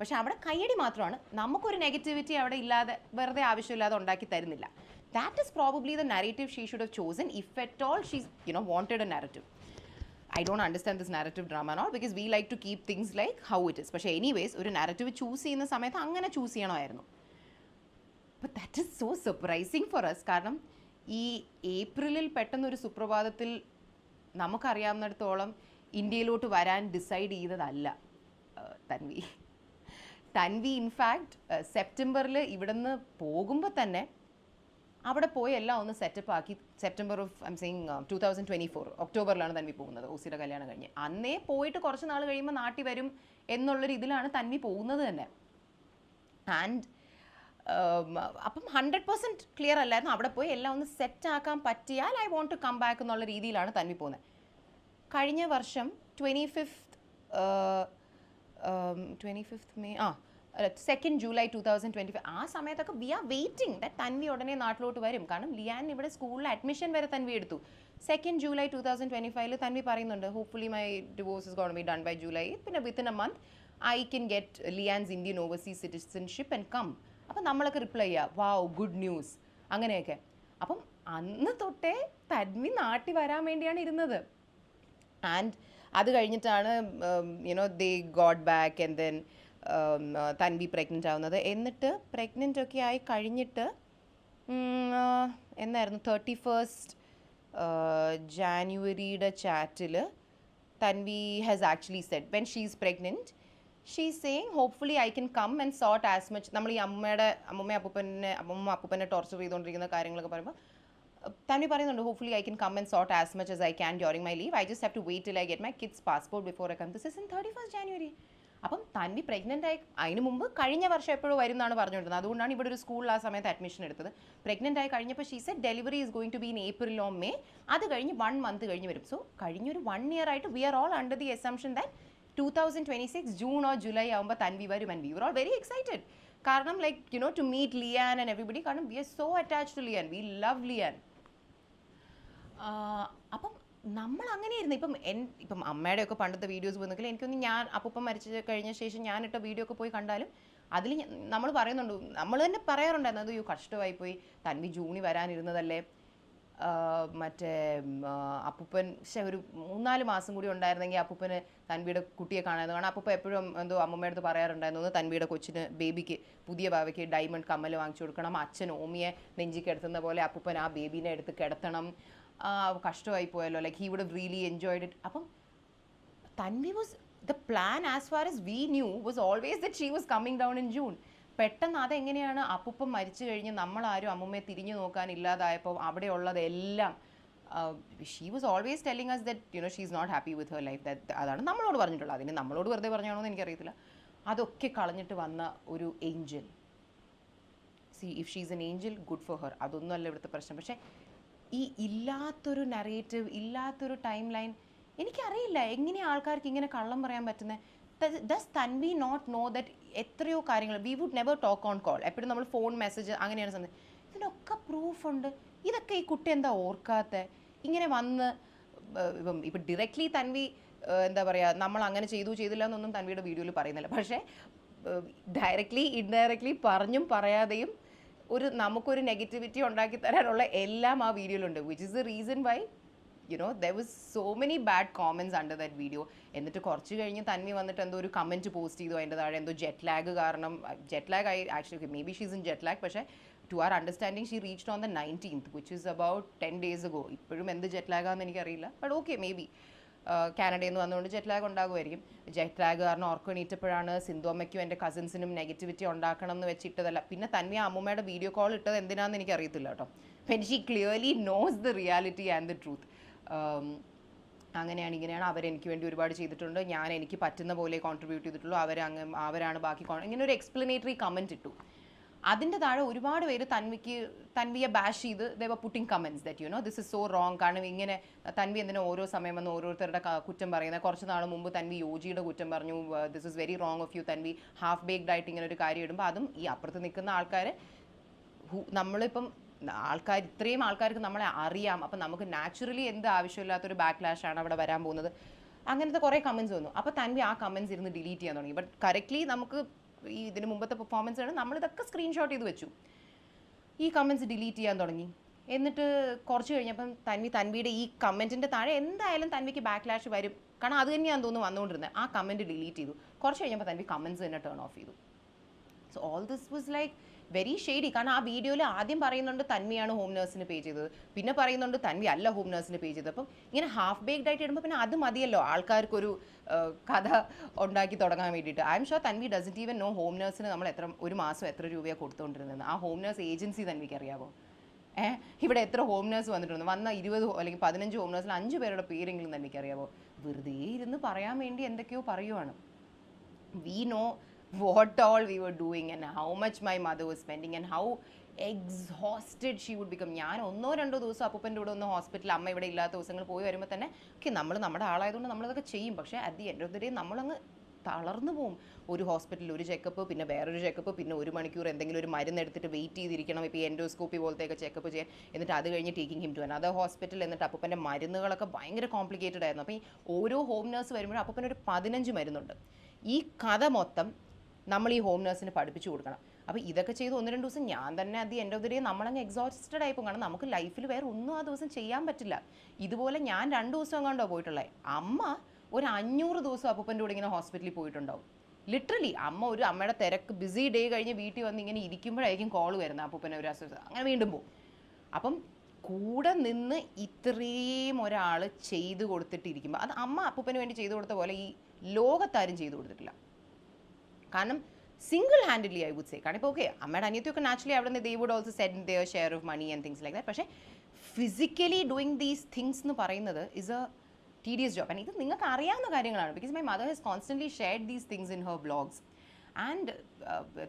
പക്ഷെ അവിടെ കയ്യടി മാത്രമാണ്, നമുക്കൊരു നെഗറ്റിവിറ്റി അവിടെ ഇല്ലാതെ വെറുതെ ആവശ്യമില്ലാതെ ഉണ്ടാക്കി തരുന്നില്ല. That is probably the narrative she should have chosen if at all she wanted a narrative. I don't understand this narrative drama and all because we like to keep things like how it is. പക്ഷേ anyways ഒരു narrative choose ചെയ്യുന്ന സമയത്ത് അങ്ങനെ choose ചെയ്യണമായിരുന്നു. But that is so surprising for us. കാരണം ഈ ഏപ്രിലിൽ പെട്ടെന്നൊരു സുപ്രഭാതത്തിൽ നമുക്കറിയാവുന്നിടത്തോളം ഇന്ത്യയിലോട്ട് വരാൻ ഡിസൈഡ് ചെയ്തതല്ല തൻവി. ഇൻഫാക്ട് സെപ്റ്റംബറിൽ ഇവിടുന്ന് പോകുമ്പോൾ തന്നെ അവിടെ പോയി എല്ലാം ഒന്ന് സെറ്റപ്പ് ആക്കി. September of I'm saying 2024 ഒക്ടോബറിലാണ് തൻവി പോകുന്നത്, ഓസിയുടെ കല്യാണം കഴിഞ്ഞ്. അന്നേ പോയിട്ട് കുറച്ച് നാൾ കഴിയുമ്പോൾ നാട്ടിൽ വരും എന്നുള്ളൊരു ഇതിലാണ് തൻവി പോകുന്നത് തന്നെ. ആൻഡ് അപ്പം 100% ക്ലിയർ അല്ലായിരുന്നു. അവിടെ പോയി എല്ലാം ഒന്ന് സെറ്റ് ആക്കാൻ പറ്റിയാൽ I want to come back എന്നുള്ള രീതിയിലാണ് തൻവി പോകുന്നത്. കഴിഞ്ഞ വർഷം 25th May 2nd July 2025 ആ സമയത്തൊക്കെ we are waiting that Tanvi ഉടനെ നാട്ടിലോട്ട് വരും. കാരണം ലിയാൻ ഇവിടെ സ്കൂളിൽ അഡ്മിഷൻ വരെ തൻവി എടുത്തു. 2nd July 2025 തൻവി പറയുന്നുണ്ട് hopefully my divorce is gonna be done by July. പിന്നെ within a month I can get Lian's Indian overseas citizenship and come. അപ്പം നമ്മളൊക്കെ റിപ്ലൈ ചെയ്യുക വാവ് ഗുഡ് ന്യൂസ് അങ്ങനെയൊക്കെ. അപ്പം അന്ന് തൊട്ടേ തൻവി നാട്ടിൽ വരാൻ വേണ്ടിയാണ് ഇരുന്നത്. ആൻഡ് അത് കഴിഞ്ഞിട്ടാണ് they got back and then Tanvi pregnant ആവുന്നത്. എന്നിട്ട് പ്രഗ്നൻ്റ് ഒക്കെ ആയി കഴിഞ്ഞിട്ട് എന്നായിരുന്നു 31st Januaryയുടെ ചാറ്റിൽ Tanvi has actually said when she is pregnant she is saying hopefully I can come and sort as much. നമ്മൾ ഈ അമ്മൂമ്മ അപ്പൂപ്പനെ ടോർച്ചർ ചെയ്തുകൊണ്ടിരിക്കുന്ന കാര്യങ്ങളൊക്കെ പറയുമ്പോൾ തൻവി പറയുന്നുണ്ട് hopefully I can come and sort as much as I can during my leave. I just have to wait till I get my kids passport before I come. This is in 31st January. അപ്പം Tanvi pregnant ആയി അതിന് മുമ്പ് കഴിഞ്ഞ വർഷം എപ്പോഴും വരും എന്നാണ് പറഞ്ഞുകൊണ്ടിരുന്നത്. അതുകൊണ്ടാണ് ഇവിടെ ഒരു സ്കൂളിൽ ആ സമയത്ത് അഡ്മിഷൻ എടുത്തത്. പ്രഗ്നൻ്റ് ആയി കഴിഞ്ഞപ്പോൾ she said delivery is going to be in April or May. അത് കഴിഞ്ഞ് 1 month കഴിഞ്ഞ് വരും. സോ കഴിഞ്ഞൊരു 1 year ആയിട്ട് we are all under the assumption that 2026 June or July ആകുമ്പോൾ തൻവി വരും. And we were all very excited. കാരണം like to meet Lian and everybody. കാരണം we are so attached to Lian, we love Lian. അപ്പം നമ്മൾ അങ്ങനെയായിരുന്നു. ഇപ്പം അമ്മയുടെയൊക്കെ പണ്ടത്തെ videos പോയി എനിക്കൊന്ന് ഞാൻ അപ്പം മരിച്ചു കഴിഞ്ഞ ശേഷം ഞാനിട്ട വീഡിയോ ഒക്കെ പോയി കണ്ടാലും അതിൽ നമ്മൾ പറയുന്നുണ്ട്, നമ്മൾ തന്നെ പറയാറുണ്ടായിരുന്നു അത് കഷ്ടമായിപ്പോയി തൻവി ജൂണിൽ വരാനിരുന്നതല്ലേ, മറ്റേ അപ്പൂപ്പൻ ഒരു 3-4 മാസം കൂടി ഉണ്ടായിരുന്നെങ്കിൽ അപ്പൂപ്പന് തൻവിയുടെ കുട്ടിയെ കാണാമെന്ന്. കാരണം അപ്പൂപ്പ എപ്പോഴും എന്തോ അമ്മമ്മയുടെ അടുത്ത് പറയാറുണ്ടായിരുന്നു തൻവിയുടെ കൊച്ചിന് ബേബിക്ക് പുതിയ ബാവയ്ക്ക് ഡയമണ്ട് കമ്മൽ വാങ്ങിച്ചു കൊടുക്കണം, അച്ഛൻ ഓമിയെ നെഞ്ചി കിടത്തുന്ന പോലെ അപ്പൂപ്പൻ ആ ബേബീനെ എടുത്ത് കിടത്തണം, കഷ്ടമായി പോയല്ലോ, like he would have really enjoyed it. അപ്പം Tanvi was the plan as far as we knew was always that she was coming down in June. പെട്ടെന്ന് അതെങ്ങനെയാണ് അപ്പൂപ്പൻ മരിച്ചു കഴിഞ്ഞ് നമ്മളാരും അമ്മൂമ്മയെ തിരിഞ്ഞു നോക്കാനില്ലാതായപ്പോൾ അവിടെ ഉള്ളതെല്ലാം she was always telling us that she is not happy with her life. അതാണ് നമ്മളോട് പറഞ്ഞിട്ടുള്ളത്. അതിന് നമ്മളോട് വെറുതെ പറഞ്ഞാണോ എന്ന് എനിക്കറിയത്തില്ല. അതൊക്കെ കളഞ്ഞിട്ട് വന്ന ഒരു Angel. C if she is N Angel good for her, അതൊന്നും അല്ല ഇവിടുത്തെ പ്രശ്നം. പക്ഷേ ഈ ഇല്ലാത്തൊരു നറേറ്റീവ്, ഇല്ലാത്തൊരു ടൈം ലൈൻ, എനിക്കറിയില്ല എങ്ങനെയാണ് ആൾക്കാർക്ക് ഇങ്ങനെ കള്ളം പറയാൻ പറ്റുന്നത്. Does Tanvi not know that എത്രയോ കാര്യങ്ങൾ we would never talk on call, എപ്പോഴും നമ്മൾ ഫോൺ മെസ്സേജ് അങ്ങനെയാണ് സംബന്ധിച്ച്. ഇതിനൊക്കെ പ്രൂഫുണ്ട്. ഇതൊക്കെ ഈ കുട്ടി എന്താ ഓർക്കാത്ത? ഇങ്ങനെ വന്ന് ഇപ്പം ഡയറക്റ്റ്ലി തൻവി എന്താ പറയുക നമ്മൾ അങ്ങനെ ചെയ്തില്ല എന്നൊന്നും തൻവിയുടെ വീഡിയോയിൽ പറയുന്നില്ല. പക്ഷേ ഡയറക്റ്റ്ലി ഇൻഡയറക്റ്റ്ലി പറഞ്ഞും പറയാതെയും നമുക്കൊരു നെഗറ്റിവിറ്റി ഉണ്ടാക്കി തരാനുള്ള എല്ലാം ആ വീഡിയോയിലുണ്ട്. Which is the reason why there was so many bad comments under that video. എന്നിട്ട് കുറച്ച് കഴിഞ്ഞ് തൻവി വന്നിട്ട് എന്തോ ഒരു കമൻറ്റ് പോസ്റ്റ് ചെയ്തു അതിൻ്റെ താഴെ എന്തോ ജെറ്റ് ലാഗ് കാരണം, jet lag actually may be she's in jet lag, പക്ഷേ to our understanding she reached on the 19th which is about 10 days ago. ഇപ്പോഴും എന്ത് ജെറ്റ് ലാഗാണെന്ന് എനിക്കറിയില്ല. ബട്ട് ഓക്കെ മേ ബി കാനഡയിൽ നിന്ന് വന്നുകൊണ്ട് ജെറ്റ് ലാഗ് ഉണ്ടാകുമായിരിക്കും. ജെറ്റ് ലാഗ് കാരണം ഓർക്കം എണീറ്റപ്പോഴാണ് സിന്ധുവമ്മയ്ക്കും എൻ്റെ കസിൻസിനും negativity ഉണ്ടാക്കണം എന്ന് വെച്ചിട്ടതല്ല. പിന്നെ തൻവി അമ്മൂമ്മയുടെ വീഡിയോ കോൾ ഇട്ടത് എന്തിനാണെന്ന് എനിക്കറിയത്തില്ല കേട്ടോ. When she clearly knows the reality and the truth. അങ്ങനെയാണ് ഇങ്ങനെയാണ് അവരെനിക്ക് വേണ്ടി ഒരുപാട് ചെയ്തിട്ടുണ്ട്, ഞാൻ എനിക്ക് പറ്റുന്ന പോലെ കോൺട്രിബ്യൂട്ട് ചെയ്തിട്ടുള്ളൂ, അവരാണ് ബാക്കി ഇങ്ങനെ ഒരു എക്സ്പ്ലനേറ്ററി കമൻറ്റ് ഇട്ടു. അതിൻ്റെ താഴെ ഒരുപാട് പേര് തൻവിയെ ബാഷ് ചെയ്ത് they were putting comments that you know this is so wrong. കാരണം ഇങ്ങനെ തൻവി എന്തിനാ ഓരോ സമയം വന്ന് ഓരോരുത്തരുടെ കുറ്റം പറയുന്നത്. കുറച്ച് നാൾ മുമ്പ് തൻവി യോജിയുടെ കുറ്റം പറഞ്ഞു. This is very wrong of you Tanvi, half baked ആയിട്ട് ഇങ്ങനെ ഒരു കാര്യം ഇടുമ്പോൾ അതും ഈ അപ്പുറത്ത് നിൽക്കുന്ന ആൾക്കാർ നമ്മളിപ്പം ഇത്രയും ആൾക്കാർക്ക് നമ്മളെ അറിയാം. അപ്പം നമുക്ക് നാച്ചുറലി എന്ത് ആവശ്യമില്ലാത്തൊരു ബാക്ക്ലാഷ് ആണ് അവിടെ വരാൻ പോകുന്നത്. അങ്ങനത്തെ കുറേ കമൻറ്റ്സ് വന്നു. അപ്പോൾ തൻവി ആ കമൻറ്റ്സ് ഇരുന്ന് ഡിലീറ്റ് ചെയ്യാൻ തുടങ്ങി. ബട്ട് കറക്റ്റ്ലി നമുക്ക് ഈ ഇതിന് മുമ്പത്തെ പെർഫോമൻസ് ആണ് നമ്മളിതൊക്കെ സ്ക്രീൻഷോട്ട് ചെയ്ത് വെച്ചു. ഈ കമൻറ്റ്സ് ഡിലീറ്റ് ചെയ്യാൻ തുടങ്ങി. എന്നിട്ട് കുറച്ച് കഴിഞ്ഞപ്പം തൻവിയുടെ ഈ കമൻറ്റിൻ്റെ താഴെ എന്തായാലും തൻവിക്ക് ബാക്ക്ലാഷ് വരും, കാരണം അത് തന്നെയാണെന്ന് തോന്നുന്നു വന്നുകൊണ്ടിരുന്നത്. ആ കമൻറ്റ് ഡിലീറ്റ് ചെയ്തു. കുറച്ച് കഴിഞ്ഞപ്പോൾ തൻവി കമൻറ്റ്സ് തന്നെ ടേൺ ഓഫ് ചെയ്തു. So all this was like very shady. കാരണം ആ വീഡിയോയിൽ ആദ്യം പറയുന്നുണ്ട് തൻവിയാണ് ഹോം നേഴ്സിന് പേ ചെയ്തത്, പിന്നെ പറയുന്നുണ്ട് തൻവി അല്ല ഹോം നേഴ്സിന് പേ ചെയ്തത്. അപ്പം ഇങ്ങനെ ഹാഫ് ബേക്ക്ഡ് ആയിട്ട് ഇടുമ്പോൾ പിന്നെ അത് മതിയല്ലോ ആൾക്കാർക്കൊരു കഥ ഉണ്ടാക്കി തുടങ്ങാൻ വേണ്ടിയിട്ട്. I'm sure Tanvi doesn't even know home നേഴ്സിന് നമ്മൾ ഒരു മാസം എത്ര രൂപയാണ് കൊടുത്തുകൊണ്ടിരുന്നത്. ആ ഹോം നേഴ്സ് ഏജൻസി തൻവിക്ക് അറിയാമോ? ഇവിടെ എത്ര ഹോം നേഴ്സ് വന്നിട്ടുണ്ട്? വന്ന 20 അല്ലെങ്കിൽ 15 ഹോം നേഴ്സിൽ 5 പേരുടെ പേരെങ്കിലും തൻവിക്ക് അറിയാമോ? വെറുതെ ഇരുന്ന് പറയാൻ വേണ്ടി എന്തൊക്കെയോ പറയുവാണ്. We know what all we were doing and how much my mother was spending and how exhausted she would become. ഞാൻ 1-2 ദിവസം അപ്പൂപ്പൻ്റെ കൂടെ ഒന്ന് ഹോസ്പിറ്റലിൽ അമ്മ ഇവിടെ ഇല്ലാത്ത ദിവസങ്ങൾ പോയി വരുമ്പോൾ തന്നെ നമ്മൾ നമ്മുടെ ആളായതുകൊണ്ട് നമ്മളതൊക്കെ ചെയ്യും. പക്ഷേ at the end of the day നമ്മളങ്ങ് തളർന്നു പോകും. ഒരു ഹോസ്പിറ്റലിൽ ഒരു ചെക്കപ്പ്, പിന്നെ വേറൊരു ചെക്കപ്പ്, പിന്നെ 1 മണിക്കൂർ എന്തെങ്കിലും ഒരു മരുന്ന് എടുത്തിട്ട് വെയിറ്റ് ചെയ്തിരിക്കണം. ഇപ്പോൾ എൻഡോസ്കോപ്പി പോലത്തെയൊക്കെ ചെക്കപ്പ് ചെയ്യാൻ. എന്നിട്ട് അത് കഴിഞ്ഞ് taking him to another hospital. എന്നിട്ട് അപ്പൂപ്പൻ്റെ മരുന്നുകളൊക്കെ ഭയങ്കര കോംപ്ലിക്കേറ്റഡ് ആയിരുന്നു. അപ്പോൾ ഈ ഓരോ ഹോം നേഴ്സ് വരുമ്പോഴും അപ്പൂപ്പനൊരു 15 മരുന്നുണ്ട്. ഈ കഥ മൊത്തം നമ്മൾ ഈ ഹോം നേഴ്സിന് പഠിപ്പിച്ചു കൊടുക്കണം. അപ്പോൾ ഇതൊക്കെ ചെയ്ത് 1-2 ദിവസം ഞാൻ തന്നെ at the end of the day നമ്മളങ്ങ് എക്സോസ്റ്റഡ് ആയിപ്പോൾ. കാരണം നമുക്ക് ലൈഫിൽ വേറെ ഒന്നും ആ ദിവസം ചെയ്യാൻ പറ്റില്ല. ഇതുപോലെ ഞാൻ 2 ദിവസം എങ്ങാണ്ടോ പോയിട്ടുള്ളത്. അമ്മ ഒരു 500 ദിവസം അപ്പൂപ്പൻ്റെ കൂടെ ഇങ്ങനെ ഹോസ്പിറ്റലിൽ പോയിട്ടുണ്ടാവും. ലിറ്ററലി അമ്മയുടെ തിരക്ക് ബിസി ഡേ കഴിഞ്ഞ് വീട്ടിൽ വന്ന് ഇങ്ങനെ ഇരിക്കുമ്പോഴായിരിക്കും കോൾ വരുന്നത് അപ്പൂപ്പനെ ഒരു അസുഖം, അങ്ങനെ വീണ്ടും പോകും. അപ്പം കൂടെ നിന്ന് ഇത്രയും ഒരാൾ ചെയ്തു കൊടുത്തിട്ടിരിക്കുമ്പോൾ അത് അമ്മ അപ്പൂപ്പന് വേണ്ടി ചെയ്തു കൊടുത്ത പോലെ ഈ ലോകത്താരും ചെയ്തു കൊടുത്തിട്ടില്ല. കാരണം single handedly I would say. കാരണം ഇപ്പോൾ ഓക്കെ അമ്മയുടെ അനിയത്തിയൊക്കെ നാച്ചുറലി അവിടെ നിന്ന് they would also send their share of money and things like that. പക്ഷേ ഫിസിക്കലി ഡൂയിങ് ദീസ് തിങ്സ് എന്ന് പറയുന്നത് ഇസ് എ tedious job. ആൻഡ് ഇത് നിങ്ങൾക്ക് അറിയാവുന്ന കാര്യങ്ങളാണ്. Because my mother has constantly shared these things in her vlogs. ആൻഡ്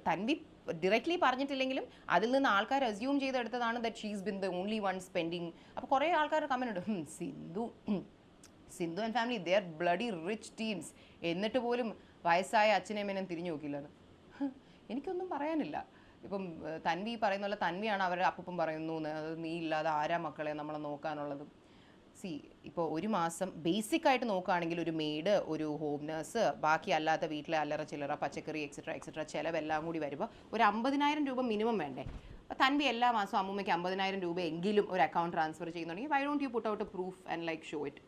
Tanvi directly പറഞ്ഞിട്ടില്ലെങ്കിലും അതിൽ നിന്ന് ആൾക്കാർ അസ്യൂം ചെയ്തെടുത്തതാണ് that she's been the only one spending. അപ്പോൾ കുറേ ആൾക്കാർ കമൻറ്റ് ഉണ്ട്, Sindhu and family they are bloody rich teams, എന്നിട്ട് പോലും വയസ്സായ അച്ഛനമ്മേനും തിരിഞ്ഞു നോക്കില്ലെന്ന്. എനിക്കൊന്നും പറയാനില്ല. ഇപ്പം തൻവി പറയുന്ന പോലെ തൻവിയാണ് അവരുടെ അപ്പൂപ്പൻ പറയുന്നു, നീ ഇല്ലാതെ ആരാ മക്കളെ നമ്മളെ നോക്കാനുള്ളത്. ഇപ്പോൾ ഒരു മാസം ബേസിക് ആയിട്ട് നോക്കുകയാണെങ്കിൽ ഒരു മെയ്ഡ്, ഒരു ഹോം നേഴ്സ്, ബാക്കി അല്ലാത്ത വീട്ടിലെ അല്ലറ ചില്ലറ പച്ചക്കറി എക്സെട്ര ചിലവെല്ലാം കൂടി വരുമ്പോൾ ഒരു 50,000 രൂപ മിനിമം വേണ്ടേ? തൻവി എല്ലാ മാസവും അമ്മൂമ്മയ്ക്ക് 50,000 രൂപ എങ്കിലും ഒരു അക്കൗണ്ട് ട്രാൻസ്ഫർ ചെയ്യുന്നുണ്ടെങ്കിൽ why don't you put out A proof and like show it?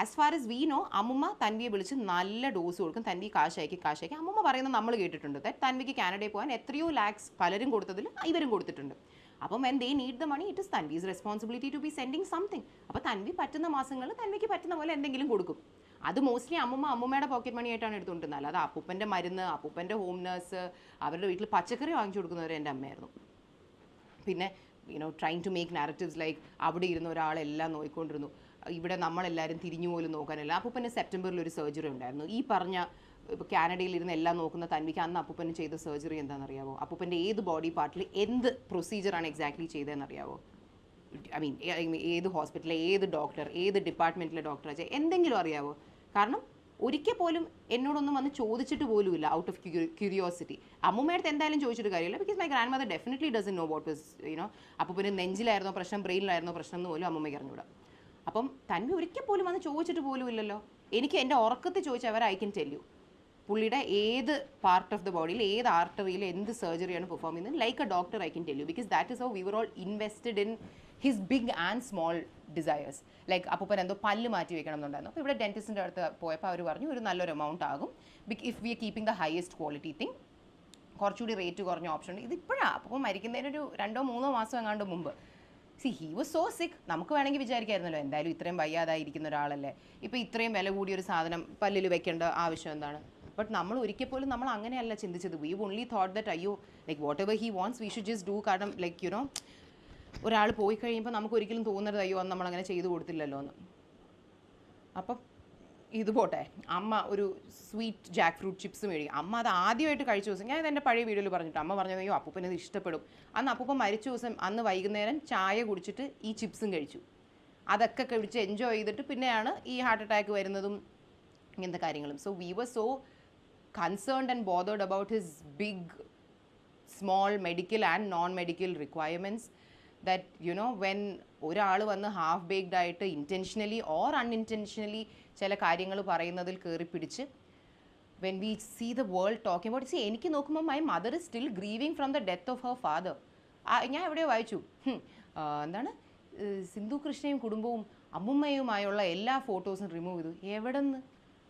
As far as we know, അമ്മുമ്മ തൻവിയെ വിളിച്ച് നല്ല ഡോസ് കൊടുക്കും. തൻവി കാശാക്കി അമ്മുമ്മ പറയുന്നത് നമ്മൾ കേട്ടിട്ടുണ്ട്. തൻവിക്ക് കാനഡയിൽ പോകാൻ എത്രയോ ലാക്സ് പലരും കൊടുത്തതിൽ ഇവരും കൊടുത്തിട്ടുണ്ട്. അപ്പം when they need the money it is Tanvi's responsibility to be sending something. അപ്പോൾ തൻവി പറ്റുന്ന മാസങ്ങളിൽ തൻവിക്ക് പറ്റുന്ന പോലെ എന്തെങ്കിലും കൊടുക്കും. അത് മോസ്റ്റ്ലി അമ്മുമ്മയുടെ പോക്കറ്റ് മണി ആയിട്ടാണ് എടുത്തുകൊണ്ടിരുന്നത്. അല്ലാതെ അപ്പൂപ്പൻ്റെ മരുന്ന്, അപ്പൂപ്പൻ്റെ ഹോം നേഴ്സ്, അവരുടെ വീട്ടിൽ പച്ചക്കറി വാങ്ങിച്ചു കൊടുക്കുന്നവർ എൻ്റെ അമ്മയായിരുന്നു. പിന്നെ trying to make narratives like അവിടെ ഇരുന്ന ഒരാളെല്ലാം നോക്കിക്കൊണ്ടിരുന്നു, ഇവിടെ നമ്മളെല്ലാവരും തിരിഞ്ഞു പോലും നോക്കാനില്ല. അപ്പൂപ്പന് സെപ്റ്റംബറിൽ ഒരു സർജറി ഉണ്ടായിരുന്നു. ഈ പറഞ്ഞ ഇപ്പോൾ കാനഡയിൽ ഇരുന്ന് എല്ലാം നോക്കുന്ന തൻവിക്ക് അന്ന് അപ്പൂപ്പന് ചെയ്ത സർജറി എന്താണെന്നറിയാവോ? അപ്പൂപ്പൻ്റെ ഏത് ബോഡി പാർട്ടിൽ എന്ത് പ്രൊസീജിയറാണ് എക്സാക്ട്ലി ചെയ്തതെന്നറിയാവോ? ഐ മീൻ ഏത് ഹോസ്പിറ്റലിലെ ഏത് ഡോക്ടർ, ഏത് ഡിപ്പാർട്ട്മെൻറ്റിലെ ഡോക്ടർ, എന്തെങ്കിലും അറിയാവോ? കാരണം ഒരിക്കൽ പോലും എന്നോടൊന്നും വന്ന് ചോദിച്ചിട്ട് പോലുമില്ല ഔട്ട് ഓഫ് ക്യൂരിയോസിറ്റി. അമ്മൂമ്മയുടെ എന്തായാലും ചോദിച്ചിട്ട് കാര്യമില്ല. Because my grandmother definitely doesn't know what was അപ്പൂപ്പന് നെഞ്ചിലായിരുന്നോ പ്രശ്നം, ബ്രെയിനിലായിരുന്നോ പ്രശ്നം എന്ന് പോലും അമ്മൂമ്മയ്ക്ക് അറിഞ്ഞൂടാ. അപ്പം തൻവി ഒരിക്കൽ പോലും വന്ന് ചോദിച്ചിട്ട് പോലും ഇല്ലല്ലോ. എനിക്ക് എൻ്റെ ഉറക്കത്തിൽ ചോദിച്ചവർ ഐ ക്യാൻ ടെൽ യു പുള്ളിയുടെ ഏത് പാർട്ട് ഓഫ് ദ ബോഡിയിൽ ഏത് ആർട്ടറിയിൽ എന്ത് സർജറിയാണ് പെർഫോം ചെയ്യുന്നത് like a doctor I can tell you. Because that is how we were all invested in his big and small desires. Like അപ്പൂപ്പൻ എന്തോ പല്ല് മാറ്റി വെക്കണം എന്നുണ്ടായിരുന്നു. അപ്പോൾ ഇവിടെ ഡെൻറ്റിസ്റ്റിൻ്റെ അടുത്ത് പോയപ്പോൾ അവർ പറഞ്ഞു ഒരു നല്ലൊരു എമൗണ്ട് ആകും if we R keeping the highest quality thing. കുറച്ചുകൂടി റേറ്റ് കുറഞ്ഞ ഓപ്ഷൻ ഉണ്ട്. ഇതിപ്പോഴാണ് അപ്പോൾ മരിക്കുന്നതിനൊരു 2-3 മാസം എങ്ങാണ്ട് മുമ്പ്. ഹി വാസ് സോ സിക്ക്. നമുക്ക് വേണമെങ്കിൽ വിചാരിക്കായിരുന്നല്ലോ എന്തായാലും ഇത്രയും വയ്യാതായിരിക്കുന്ന ഒരാളല്ലേ, ഇപ്പോൾ ഇത്രയും വില കൂടിയൊരു സാധനം പല്ലിൽ വെക്കേണ്ട ആവശ്യം എന്താണ്? ബട്ട് നമ്മൾ ഒരിക്കൽ പോലും നമ്മൾ അങ്ങനെയല്ല ചിന്തിച്ചത്. വി ഓൺലി തോട്ട് ദറ്റ് അയ്യോ like what ever he wants we should just do. കാരണം ലൈക്ക് ഒരാൾ പോയി കഴിയുമ്പോൾ നമുക്ക് ഒരിക്കലും തോന്നരുത് അയ്യോ അന്ന് നമ്മളങ്ങനെ ചെയ്തു കൊടുത്തില്ലല്ലോ എന്ന്. അപ്പം ഇത് പോട്ടെ, അമ്മ ഒരു സ്വീറ്റ് ജാക്ക് ഫ്രൂട്ട് ചിപ്സ് മേടിക്കും. അമ്മ അത് ആദ്യമായിട്ട് കഴിച്ച ദിവസം, ഞാൻ ഇതെൻ്റെ പഴയ വീഡിയോയിൽ പറഞ്ഞിട്ട്, അമ്മ പറഞ്ഞത് അയ്യോ അപ്പൂപ്പന് ഇത് ഇഷ്ടപ്പെടും. അന്ന് അപ്പൂപ്പൻ മരിച്ച ദിവസം അന്ന് വൈകുന്നേരം ചായ കുടിച്ചിട്ട് ഈ ചിപ്സും കഴിച്ചു. അതൊക്കെ കഴിച്ച് എൻജോയ് ചെയ്തിട്ട് പിന്നെയാണ് ഈ ഹാർട്ട് അറ്റാക്ക് വരുന്നതും ഇങ്ങനത്തെ കാര്യങ്ങളും. So we were so concerned and bothered about his big small medical and non medical requirements that you know when ഒരാൾ വന്ന് ഹാഫ് ബേക്ക്ഡ് ആയിട്ട് ഇൻറ്റൻഷനലി ഓർ അൺഇൻറ്റൻഷനലി ചില കാര്യങ്ങൾ പറയുന്നതിൽ കയറി പിടിച്ച് when we see the world talking about, see എനിക്ക് നോക്കുമ്പോൾ my mother is still grieving from the death of her father. ഞാൻ എവിടെയോ വായിച്ചു എന്താണ് സിന്ധു കൃഷ്ണയും കുടുംബവും അമ്മുമ്മയുമായുള്ള എല്ലാ ഫോട്ടോസും റിമൂവ് ചെയ്തു. എവിടെ നിന്ന്?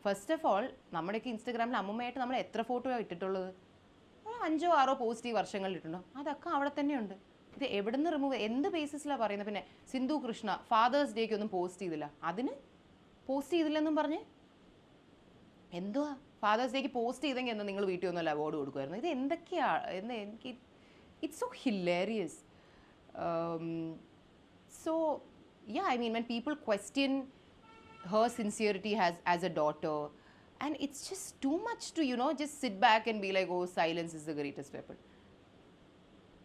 ഫസ്റ്റ് ഓഫ് ഓൾ നമ്മുടെയൊക്കെ ഇൻസ്റ്റഗ്രാമിൽ അമ്മുമ്മയായിട്ട് നമ്മൾ എത്ര ഫോട്ടോ ഇട്ടിട്ടുള്ളത്? 5 or 6 പോസിറ്റീവ് വർഷങ്ങളിൽ ഇട്ടുണ്ടോ? അതൊക്കെ അവിടെ തന്നെയുണ്ട്. ഇത് എവിടെ നിന്ന് റിമൂവ്, എന്ത് ബേസിസിലാണ് പറയുന്നത്? പിന്നെ സിന്ധു കൃഷ്ണ ഫാദേഴ്സ് ഡേക്ക് ഒന്നും പോസ്റ്റ് ചെയ്തില്ല, അതിന് പോസ്റ്റ് ചെയ്തില്ലെന്നും പറഞ്ഞ് എന്തുവാ? ഫാദേഴ്സ് ഡേക്ക് പോസ്റ്റ് ചെയ്തെങ്കിൽ എന്താ നിങ്ങൾ വീട്ടിൽ ഒന്നുമല്ല അവാർഡ് കൊടുക്കുമായിരുന്നു? ഇത് എന്തൊക്കെയാണ് എന്ന് എനിക്ക് it's so hilarious. So yeah, I mean when people question her sincerity as a daughter, and it's just too much to just sit back and be like, oh, silence is the greatest weapon.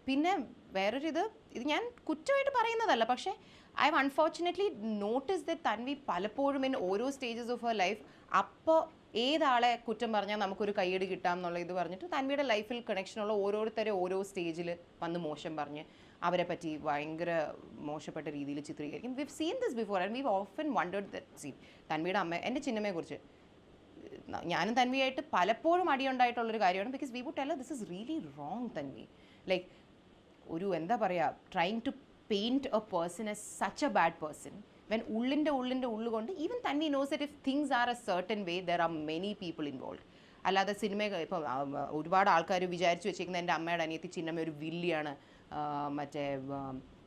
പിന്നെ വേറൊരു ഇത് ഞാൻ കുറ്റമായിട്ട് പറയുന്നതല്ല, പക്ഷേ I have unfortunately notice that Tanvi പലപ്പോഴും in ഓരോ stages of her life അപ്പോൾ ഏതാളെ കുറ്റം പറഞ്ഞാൽ നമുക്കൊരു കയ്യടി കിട്ടാം എന്നുള്ള ഇത് പറഞ്ഞിട്ട് തൻവിയുടെ ലൈഫിൽ കണക്ഷനുള്ള ഓരോരുത്തരെ ഓരോ സ്റ്റേജിൽ വന്ന് മോശം പറഞ്ഞ് അവരെ പറ്റി ഭയങ്കര മോശപ്പെട്ട രീതിയിൽ ചിത്രീകരിക്കും. We've seen this before and we've often wondered that scene. തൻവിയുടെ അമ്മ, എൻ്റെ ചിന്നമ്മയെക്കുറിച്ച് ഞാനും തൻവിയായിട്ട് പലപ്പോഴും അടിയുണ്ടായിട്ടുള്ളൊരു കാര്യമാണ്. Because we would tell her this is really wrong Tanvi. Like ഒരു എന്താ പറയുക, trying to paint a person as such a bad person when ഉള്ളിൻ്റെ ഉള്ളുകൊണ്ട് even Tanvi knows that if things are a certain way there are many people involve. അല്ലാതെ സിനിമ ഇപ്പോൾ ഒരുപാട് ആൾക്കാർ വിചാരിച്ചു വെച്ചേക്കുന്നത് എൻ്റെ അമ്മയുടെ അനിയത്തി ചിന്നമ്മ ഒരു വില്ലിയാണ്, മറ്റേ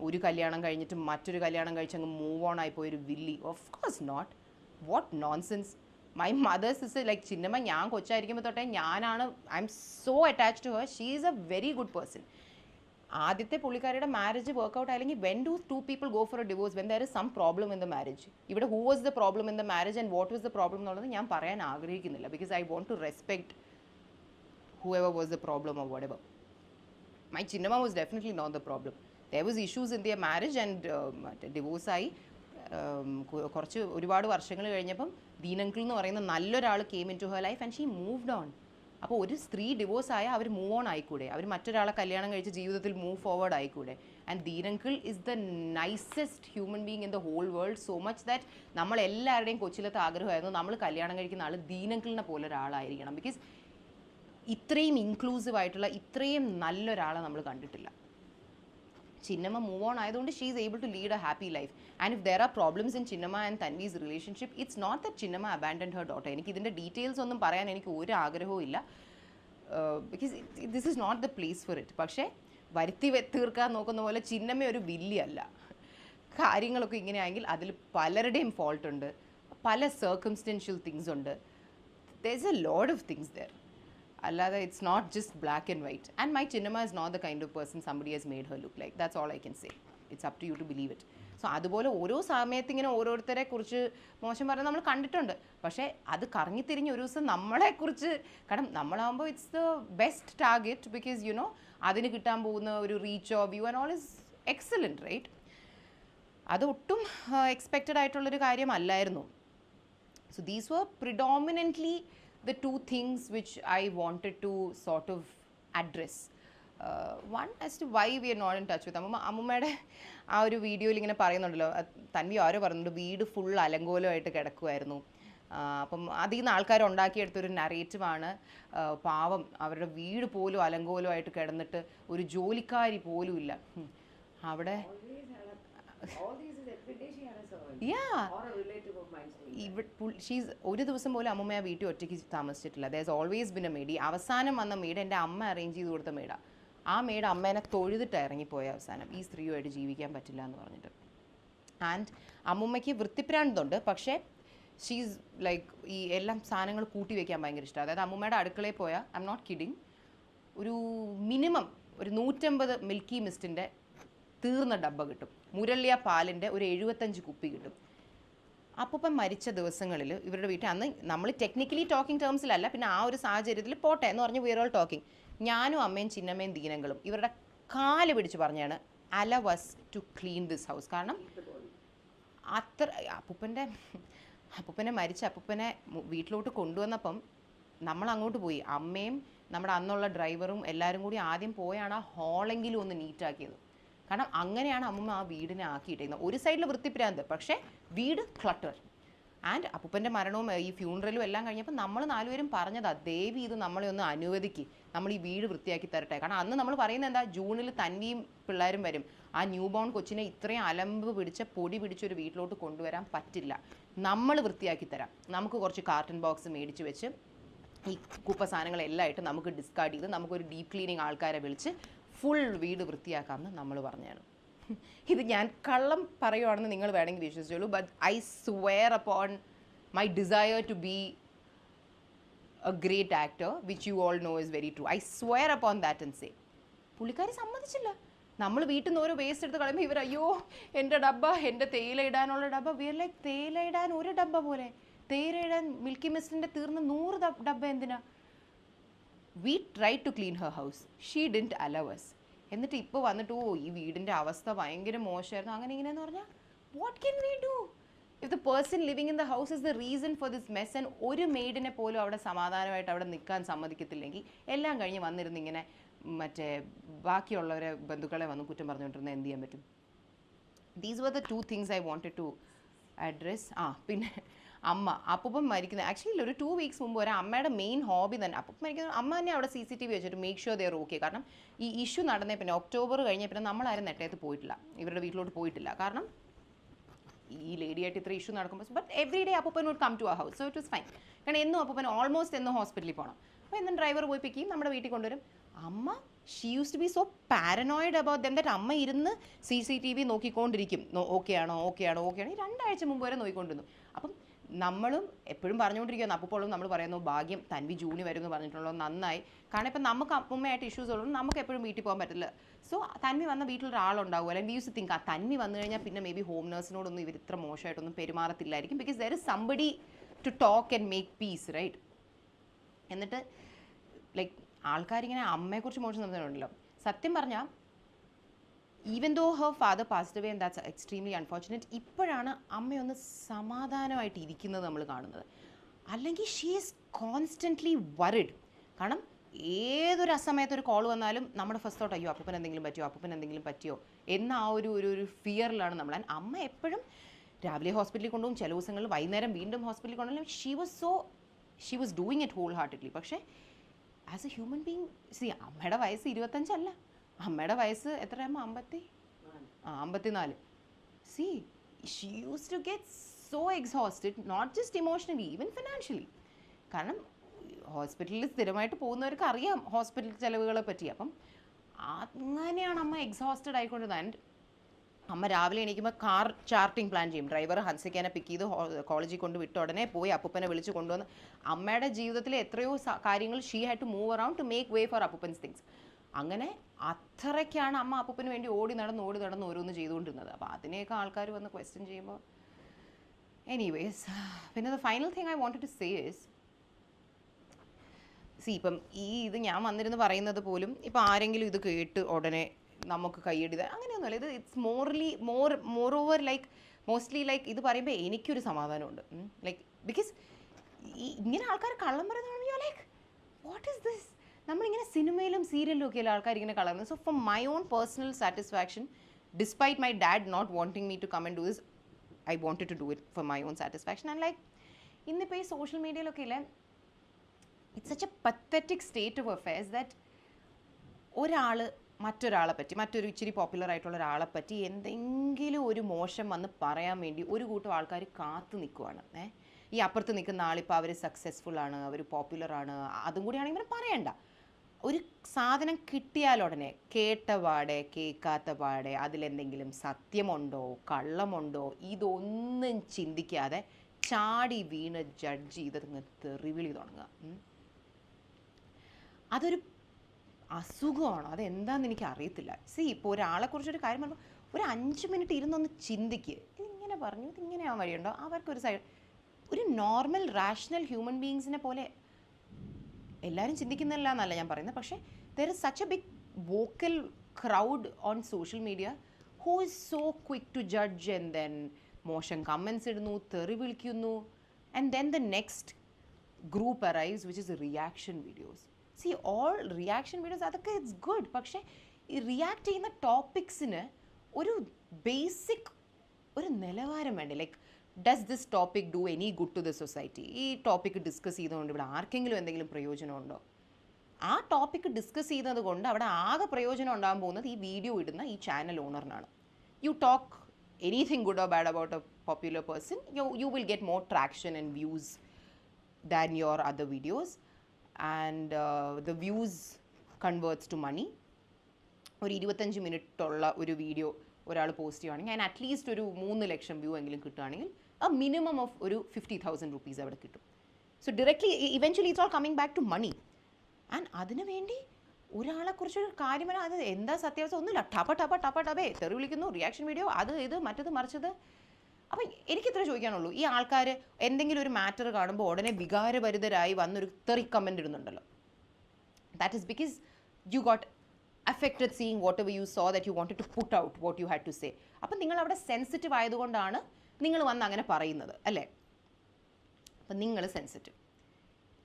ഒരു കല്യാണം കഴിഞ്ഞിട്ട് മറ്റൊരു കല്യാണം കഴിച്ചങ്ങ് മൂവ് ഓൺ ആയിപ്പോയൊരു വില്ലി. Of course not. What nonsense. My mother's is like ചിന്നമ്മ ഞാൻ കൊച്ചായിരിക്കുമ്പോൾ തൊട്ടേ ഞാനാണ്, I'm so attached to her. She is a very good person. ആദ്യത്തെ പുള്ളിക്കാരിയുടെ മാരേജ് വർക്കൗട്ട് ആയില്ലെങ്കിൽ when do two people go for a divorce when there is some problem in the marriage? ഇവിടെ who was the problem in the marriage and what was the problem എന്നുള്ളത് ഞാൻ പറയാൻ ആഗ്രഹിക്കുന്നില്ല. Because I want to respect whoever was the problem or whatever. My ചിന്നമ്മ was definitely not the problem. There was issues in their marriage ആൻഡ് ഡിവോഴ്സായി കുറച്ച് ഒരുപാട് വർഷങ്ങൾ കഴിഞ്ഞപ്പം ദീനങ്കിൾ എന്ന് പറയുന്ന നല്ലൊരാൾ came into her life and she moved on. അപ്പോൾ ഒരു സ്ത്രീ ഡിവോഴ്സ് ആയാൽ അവർ മൂവ് ഓൺ ആയിക്കൂടെ? അവർ മറ്റൊരാളെ കല്യാണം കഴിച്ച് ജീവിതത്തിൽ മൂവ് ഫോർവേഡ് ആയിക്കൂടെ? And Deen uncle is the nicest human being in the whole world. So much that നമ്മളെല്ലാവരുടെയും കൊച്ചിലത്തെ ആഗ്രഹമായിരുന്നു നമ്മൾ കല്യാണം കഴിക്കുന്ന ആൾ ദീനങ്കിളിനെ പോലെ ഒരാളായിരിക്കണം. ബിക്കോസ് ഇത്രയും ഇൻക്ലൂസീവ് ആയിട്ടുള്ള ഇത്രയും നല്ലൊരാളെ നമ്മൾ കണ്ടിട്ടില്ല. ചിന്നമ്മ മൂവ് ഓൺ ആയതുകൊണ്ട് she is able to lead a happy life. And if there are problems in ചിന്നമ്മ and Tanvi's relationship, it's not that ചിന്നമ്മ അബാൻഡൻഡ് ഹർ ഡോട്ടർ. എനിക്ക് ഇതിൻ്റെ ഡീറ്റെയിൽസ് ഒന്നും പറയാൻ എനിക്ക് ഒരു ആഗ്രഹവും ഇല്ല. Because this is not the place for it. പക്ഷേ വരുത്തി തീർക്കാൻ നോക്കുന്ന പോലെ ചിന്നമ്മ ഒരു വില്ലിയല്ല. കാര്യങ്ങളൊക്കെ ഇങ്ങനെയാണെങ്കിൽ അതിൽ പലരുടെയും ഫോൾട്ട് ഉണ്ട്, പല സർക്കംസ്റ്റൻഷ്യൽ തിങ്സ് ഉണ്ട്. There is a lot of things there. അല്ലാതെ it's not just black and white. And my ചിന്നമ്മ is not the kind of person somebody has made her look like. That's all I can say. It's up to you to believe it. So അതുപോലെ ഓരോ സമയത്ത് ഇങ്ങനെ ഓരോരുത്തരെ കുറിച്ച് മോശം പറയുന്നത് നമ്മൾ കണ്ടിട്ടുണ്ട്. പക്ഷേ അത് കറങ്ങിത്തിരിഞ്ഞ് ഒരു ദിവസം നമ്മളെക്കുറിച്ച്, കാരണം നമ്മളാകുമ്പോൾ it's the best target. Because അതിന് കിട്ടാൻ പോകുന്ന ഒരു റീച്ചോ view and all is excellent, right? അത് ഒട്ടും എക്സ്പെക്റ്റഡ് ആയിട്ടുള്ളൊരു കാര്യമല്ലായിരുന്നു. So these were predominantly the two things which I wanted to sort of address. One as to why we are not in touch with അമ്മുമ്മയുടെ ആ ഒരു വീഡിയോയിൽ ഇങ്ങനെ പറയുന്നുണ്ടല്ലോ, തൻവി ആരോ പറയുന്നുണ്ട് വീട് ഫുൾ അലങ്കോലമായിട്ട് കിടക്കുമായിരുന്നു. അപ്പം അതിൽ നിന്ന് ആൾക്കാർ ഉണ്ടാക്കിയെടുത്തൊരു നറേറ്റീവാണ് പാവം അവരുടെ വീട് പോലും അലങ്കോലമായിട്ട് കിടന്നിട്ട് ഒരു ജോലിക്കാരി പോലും ഇല്ല അവിടെ. ഷീസ് ഒരു ദിവസം പോലും അമ്മമ്മ ആ വീട്ടിൽ ഒറ്റയ്ക്ക് താമസിച്ചിട്ടില്ല. There has always been a maid. അവസാനം വന്ന മെയ്ഡ് എൻ്റെ അമ്മ അറേഞ്ച് ചെയ്ത് കൊടുത്ത മെയ്ഡാണ്. ആ മെയ്ഡ് അമ്മേനെ തൊഴുതിട്ട് ഇറങ്ങിപ്പോയ അവസാനം ഈ സ്ത്രീയുമായിട്ട് ജീവിക്കാൻ പറ്റില്ല എന്ന് പറഞ്ഞിട്ട്. ആൻഡ് അമ്മുമ്മയ്ക്ക് വൃത്തിപ്രാന്തുണ്ട്, പക്ഷേ ഷീസ് ലൈക്ക് ഈ എല്ലാം സാധനങ്ങൾ കൂട്ടി വയ്ക്കാൻ ഭയങ്കര ഇഷ്ടമാണ്. അതായത് അമ്മുമ്മയുടെ അടുക്കളയിൽ പോയാൽ ഐ എം നോട്ട് കിഡിങ്, ഒരു മിനിമം ഒരു 150 മിൽക്കി മിസ്റ്റിൻ്റെ തീർന്ന ഡബ്ബ കിട്ടും. മുരളിയ പാലിൻ്റെ ഒരു 75 കുപ്പി കിട്ടും. അപ്പൂപ്പൻ മരിച്ച ദിവസങ്ങളിൽ ഇവരുടെ വീട്ടിൽ അന്ന് നമ്മൾ ടെക്നിക്കലി ടോക്കിംഗ് ടേംസിലല്ല, പിന്നെ ആ ഒരു സാഹചര്യത്തിൽ പോട്ടെ എന്ന് പറഞ്ഞ് വി ആർ ഓൾ ടോക്കിംഗ്. ഞാനും അമ്മയും ചിന്നമ്മയും ദീനങ്ങളും ഇവരുടെ കാല് പിടിച്ച് പറഞ്ഞാണ് allow us to clean this house. കാരണം അത്ര അപ്പൂപ്പനെ മരിച്ച അപ്പൂപ്പനെ വീട്ടിലോട്ട് കൊണ്ടുവന്നപ്പം നമ്മൾ അങ്ങോട്ട് പോയി. അമ്മയും നമ്മുടെ അന്നുള്ള ഡ്രൈവറും എല്ലാവരും കൂടി ആദ്യം പോയാണ് ആ ഹോളെങ്കിലും ഒന്ന് നീറ്റാക്കിയത്. കാരണം അങ്ങനെയാണ് അമ്മമ്മ ആ വീടിനെ ആക്കിയിട്ടിരുന്നത്. ഒരു സൈഡിൽ വൃത്തിപ്രാന്ത്, പക്ഷേ വീട് ക്ലട്ടർ. ആൻഡ് അപ്പൂപ്പൻ്റെ മരണവും ഈ ഫ്യൂണറലും എല്ലാം കഴിഞ്ഞപ്പോൾ നമ്മൾ നാലുപേരും പറഞ്ഞതാ, ദേവി ഇത് നമ്മളെ ഒന്ന് അനുവദിക്ക്, നമ്മൾ ഈ വീട് വൃത്തിയാക്കി തരട്ടെ. കാരണം അന്ന് നമ്മൾ പറയുന്നത് എന്താ, ജൂണിൽ തൻവിയും പിള്ളേരും വരും, ആ ന്യൂ ബോൺ കൊച്ചിനെ ഇത്രയും അലമ്പ് പിടിച്ച പൊടി പിടിച്ചൊരു വീട്ടിലോട്ട് കൊണ്ടുവരാൻ പറ്റില്ല, നമ്മൾ വൃത്തിയാക്കി തരാം. നമുക്ക് കുറച്ച് കാർട്ടൺ ബോക്സ് മേടിച്ച് വെച്ച് ഈ കുപ്പ സാധനങ്ങളെല്ലാം ആയിട്ട് നമുക്ക് ഡിസ്കാർഡ് ചെയ്ത് നമുക്കൊരു ഡീപ്പ് ക്ലീനിങ് ആൾക്കാരെ വിളിച്ച് ഫുൾ വീട് വൃത്തിയാക്കാമെന്ന് നമ്മൾ പറഞ്ഞാണ്. ഇത് ഞാൻ കള്ളം പറയുവാണെന്ന് നിങ്ങൾ വേണമെങ്കിൽ വിശ്വസിച്ചോളൂ, but I swear upon my desire to be a great actor which you all know is very true. I swear upon that and say. പുള്ളിക്കാരി സമ്മതിച്ചില്ല. നമ്മൾ വീട്ടിൽ നിന്ന് ഓരോ വേസ്റ്റ് എടുത്ത് കളയുമ്പോൾ ഇവർ അയ്യോ എൻ്റെ ഡബ്ബ, എൻ്റെ തേയില ഇടാനുള്ള ഡബ്ബ. വി ആർ ലൈക്ക്, തേയില ഇടാൻ ഒരു ഡബ്ബ പോരെ, തേയില ഇടാൻ മിൽക്കി മിസ്റ്റിൻ്റെ തീർന്ന് 100 ഡബ്ബ എന്തിനാ? We try to clean her house, she didn't allow us. എന്നിട്ട് ഇപ്പോൾ വന്നിട്ട് ഓ ഈ വീടിൻ്റെ അവസ്ഥ ഭയങ്കര മോശമായിരുന്നു അങ്ങനെ ഇങ്ങനെയെന്ന് പറഞ്ഞാൽ what can we do if the person living in the house is the reason for this mess? And ഒരു മെയ്ഡിനെ പോലും അവിടെ സമാധാനമായിട്ട് അവിടെ നിൽക്കാൻ സമ്മതിക്കത്തില്ലെങ്കിൽ എല്ലാം കഴിഞ്ഞ് വന്നിരുന്ന് ഇങ്ങനെ മറ്റേ ബാക്കിയുള്ളവരെ ബന്ധുക്കളെ വന്ന് കുറ്റം പറഞ്ഞുകൊണ്ടിരുന്നത് എന്ത് ചെയ്യാൻ പറ്റും? These were the 2 things I wanted to address. പിന്നെ അപ്പൂപ്പൻ മരിക്കുന്നത് ആക്ച്വലി ഒരു 2 weeks മുമ്പ് വരെ അമ്മയുടെ മെയിൻ ഹോബി തന്നെ, അപ്പൂപ്പൻ മരിക്കുന്നത് അമ്മ തന്നെ അവിടെ CCTV വെച്ചിട്ട് make sure they are okay. കാരണം ഈ ഇഷ്യൂ നടന്നേ പിന്നെ ഒക്ടോബർ കഴിഞ്ഞ പിന്നെ നമ്മളാരും നെട്ടയത്ത് പോയിട്ടില്ല, ഇവരുടെ വീട്ടിലോട്ട് പോയിട്ടില്ല. കാരണം ഈ ലേഡിയായിട്ട് ഇത്ര ഇഷ്യൂ നടക്കുമ്പോൾ ബട്ട് എവറി ഡേ അപ്പൂപ്പൻ would come to our house, so it was fine. കാരണം എന്നും അപ്പൂപ്പൻ ഓൾമോസ്റ്റ് എന്നും ഹോസ്പിറ്റലിൽ പോകണം. അപ്പോൾ എന്നും ഡ്രൈവർ പോയി പിക്ക് ചെയ്യും, നമ്മുടെ വീട്ടിൽ കൊണ്ടുവരും. അമ്മ she use to be so paranoid about them that അമ്മ ഇരുന്ന് CCTV നോക്കിക്കൊണ്ടിരിക്കും, ഓക്കെ ആണോ ഓക്കെ ആണോ ഓക്കെ ആണോ. ഈ 2 ആഴ്ച മുമ്പ് വരെ നോക്കിക്കൊണ്ടിരുന്നു. അപ്പം നമ്മളും എപ്പോഴും പറഞ്ഞുകൊണ്ടിരിക്കുകയാണ്, അപ്പോഴും നമ്മൾ പറയുന്നു ഭാഗ്യം തൻവി ജൂണി വരും എന്ന് പറഞ്ഞിട്ടുള്ളൂ, നന്നായി. കാരണം ഇപ്പം നമുക്ക് അമ്മയായിട്ട് ഇഷ്യൂസ് ഉള്ളൂ, നമുക്ക് എപ്പോഴും വീട്ടിൽ പോകാൻ പറ്റില്ല. സോ തൻവി വന്ന വീട്ടിലൊരാളുണ്ടാവും, അല്ലെങ്കിൽ വി യൂസ് തിങ്ക് ആ തൻവി വന്നു കഴിഞ്ഞാൽ പിന്നെ മേ ബി ഹോം നേഴ്സിനോടൊന്നും ഇവർ ഇത്ര മോശമായിട്ടൊന്നും പെരുമാറത്തില്ലായിരിക്കും, because there is somebody to talk and make peace, right? എന്നിട്ട് ലൈക്ക് ആൾക്കാരിങ്ങനെ അമ്മയെക്കുറിച്ച് മോശം സംസാരമുണ്ടല്ലോ. സത്യം പറഞ്ഞാൽ even though her father passed away and that's extremely unfortunate, ഇപ്പോഴാണ് അമ്മയൊന്ന് സമാധാനമായിട്ട് ഇരിക്കുന്നത് നമ്മൾ കാണുന്നത്. അല്ലെങ്കിൽ ഷീ ഈസ് കോൺസ്റ്റൻ്റ്ലി വറിഡ്. കാരണം ഏതൊരു അസമയത്തൊരു കോൾ വന്നാലും നമ്മുടെ ഫസ്റ്റ് തോട്ട് അയ്യോ അപ്പൂപ്പൻ എന്തെങ്കിലും പറ്റിയോ, അപ്പൂപ്പൻ എന്തെങ്കിലും പറ്റിയോ എന്ന ആ ഒരു ഫിയറിലാണ് നമ്മൾ. ആൻഡ് അമ്മ എപ്പോഴും രാവിലെ ഹോസ്പിറ്റലിൽ കൊണ്ടുപോകും, ചില ദിവസങ്ങളിൽ വൈകുന്നേരം വീണ്ടും ഹോസ്പിറ്റലിൽ കൊണ്ടുപോകും. She was doing it wholeheartedly. പക്ഷേ ആസ് എ ഹ്യൂമൻ ബീങ് അമ്മയുടെ വയസ്സ് 25 അല്ല, അമ്മയുടെ വയസ്സ് എത്രയാകുമ്പോൾ 54. She use to get so exhausted, not just emotionally even financially. കാരണം ഹോസ്പിറ്റലിൽ സ്ഥിരമായിട്ട് പോകുന്നവർക്ക് അറിയാം ഹോസ്പിറ്റൽ ചിലവുകളെ പറ്റി. അപ്പം അങ്ങനെയാണ് അമ്മ എക്സോസ്റ്റഡ് ആയിക്കൊണ്ടിരുന്നത്. ആൻഡ് അമ്മ രാവിലെ എണീക്കുമ്പോൾ കാർ ചാർട്ടിങ് പ്ലാൻ ചെയ്യും. ഡ്രൈവർ ഹൻസിക്കാനെ പിക്ക് ചെയ്ത് കോളേജിൽ കൊണ്ട് വിട്ട ഉടനെ പോയി അപ്പൂപ്പനെ വിളിച്ച് കൊണ്ടുവന്ന് അമ്മയുടെ ജീവിതത്തിലെ എത്രയോ കാര്യങ്ങൾ she had to move around to make way for അപ്പൂപ്പൻസ് തിങ്സ്. അങ്ങനെ അത്രയ്ക്കാണ് അമ്മ അപ്പൂപ്പന് വേണ്ടി ഓടി നടന്ന് ഓരോന്ന് ചെയ്തുകൊണ്ടിരുന്നത്. അപ്പോൾ അതിനെയൊക്കെ ആൾക്കാർ വന്ന് ക്വസ്റ്റ്യൻ ചെയ്യുമ്പോൾ എനിവേസ്. പിന്നെ the final thing I wanted to say is, ഇപ്പം ഇത് ഞാൻ വന്നിരുന്ന് പറയുന്നത് പോലും ഇപ്പം ആരെങ്കിലും ഇത് കേട്ട് ഉടനെ നമുക്ക് കൈയടിത അങ്ങനെയൊന്നുമല്ല. ഇത് it's more over like mostly like ഇത് പറയുമ്പോൾ എനിക്കൊരു സമാധാനമുണ്ട്. ലൈക്ക് ബിക്കോസ് ഇങ്ങനെ ആൾക്കാർ കള്ളം പറയുന്നത് ലൈക്ക് വാട്ട് ഈസ് ദിസ്? നമ്മളിങ്ങനെ സിനിമയിലും സീരിയലിലും ഒക്കെയല്ല ആൾക്കാർ ഇങ്ങനെ കളറുന്നത്. So for my own personal satisfaction, despite my dad not wanting me to come and do this, I wanted to do it for my own satisfaction. And like ഇന്നിപ്പോൾ ഈ social മീഡിയയിലൊക്കെ ഇല്ലേ, it's such a pathetic state of affairs that ഒരാൾ മറ്റൊരാളെ പറ്റി, മറ്റൊരു ഇച്ചിരി popular ആയിട്ടുള്ള ഒരാളെ പറ്റി എന്തെങ്കിലും ഒരു മോശം വന്ന് പറയാൻ വേണ്ടി ഒരു കൂട്ടം ആൾക്കാർ കാത്തു നിൽക്കുവാണ്. ഈ അപ്പുറത്ത് നിൽക്കുന്ന ആളിപ്പോൾ അവർ സക്സസ്ഫുൾ ആണ്, അവർ പോപ്പുലർ ആണ്, അതും കൂടിയാണെങ്കിൽ ഇവരെ പറയണ്ട. ഒരു സാധനം കിട്ടിയാലുടനെ കേട്ട പാടെ കേൾക്കാത്ത പാടെ അതിലെന്തെങ്കിലും സത്യമുണ്ടോ കള്ളമുണ്ടോ ഇതൊന്നും ചിന്തിക്കാതെ ചാടി വീണ് ജഡ്ജ് ചെയ്തങ്ങ് തെറിവിളി തുടങ്ങുക. അതൊരു അസുഖമാണോ അതെന്താണെന്ന് എനിക്ക് അറിയത്തില്ല. ഇപ്പോൾ ഒരാളെക്കുറിച്ചൊരു കാര്യം പറയുമ്പോൾ ഒരു 5 മിനിറ്റ് ഇരുന്നൊന്ന് ചിന്തിക്കുക, ഇതിങ്ങനെ പറഞ്ഞു ഇതിങ്ങനെ ആവാൻ വഴിയുണ്ടോ. അവർക്കൊരു സൈഡ് ഒരു നോർമൽ റാഷണൽ ഹ്യൂമൻ ബീങ്സിനെ പോലെ എല്ലാവരും ചിന്തിക്കുന്നില്ല എന്നല്ല ഞാൻ പറയുന്നത്, പക്ഷേ there is such a big vocal crowd on social media who is so quick to judge and then മോശം കമൻസ് ഇടുന്നു, തെറി വിളിക്കുന്നു, and then the next group arrives which is reaction videos. See all reaction videos അതൊക്കെ it's good, പക്ഷേ ഈ react ചെയ്യുന്ന ടോപ്പിക്സിന് ഒരു basic ഒരു നിലവാരം വേണ്ടേ. Like does this topic do any good to the society? ഈ ടോപ്പിക് ഡിസ്കസ് ചെയ്തുകൊണ്ട് ഇവിടെ ആർക്കെങ്കിലും എന്തെങ്കിലും പ്രയോജനമുണ്ടോ? ആ ടോപ്പിക് ഡിസ്കസ് ചെയ്യുന്നത് കൊണ്ട് അവിടെ ആകെ പ്രയോജനം ഉണ്ടാകാൻ പോകുന്നത് ഈ വീഡിയോ ഇടുന്ന ഈ ചാനൽ ഓണറിനാണ്. You talk anything good or bad about a popular person, you will get more traction and views than your other videos, and the views converts to money. ഒരു 25 മിനിറ്റുള്ള ഒരു വീഡിയോ ഒരാൾ പോസ്റ്റ് ചെയ്യുകയാണെങ്കിൽ അതിന് at least ഒരു 3 ലക്ഷം view എങ്കിലും കിട്ടുകയാണെങ്കിൽ a minimum of ഒരു 50,000 rupees അവിടെ കിട്ടും. So directly eventually it's all coming back to money. And അതിനു വേണ്ടി ഒരാളെക്കുറിച്ചൊരു കാര്യം വരാൻ അത് എന്താ സത്യാവസ്ഥ ഒന്നുമില്ല, ടപേ തെറി വിളിക്കുന്നു, റിയാക്ഷൻ വീഡിയോ, അത് ഇത് മറ്റത് മറിച്ചത്. അപ്പം എനിക്കിത്ര ചോദിക്കാനുള്ളൂ, ഈ ആൾക്കാർ എന്തെങ്കിലും ഒരു മാറ്റർ കാണുമ്പോൾ ഉടനെ വികാരഭരിതരായി വന്നൊരു തെറി കമൻ്റ് ഇടുന്നുണ്ടല്ലോ. That is because you got affected seeing whatever you saw that you wanted to put out what you had to say. അപ്പം നിങ്ങൾ അവിടെ സെൻസിറ്റീവ് ആയതുകൊണ്ടാണ് നിങ്ങൾ വന്ന് അങ്ങനെ പറയുന്നത് അല്ലേ. അപ്പം നിങ്ങൾ സെൻസിറ്റീവ്.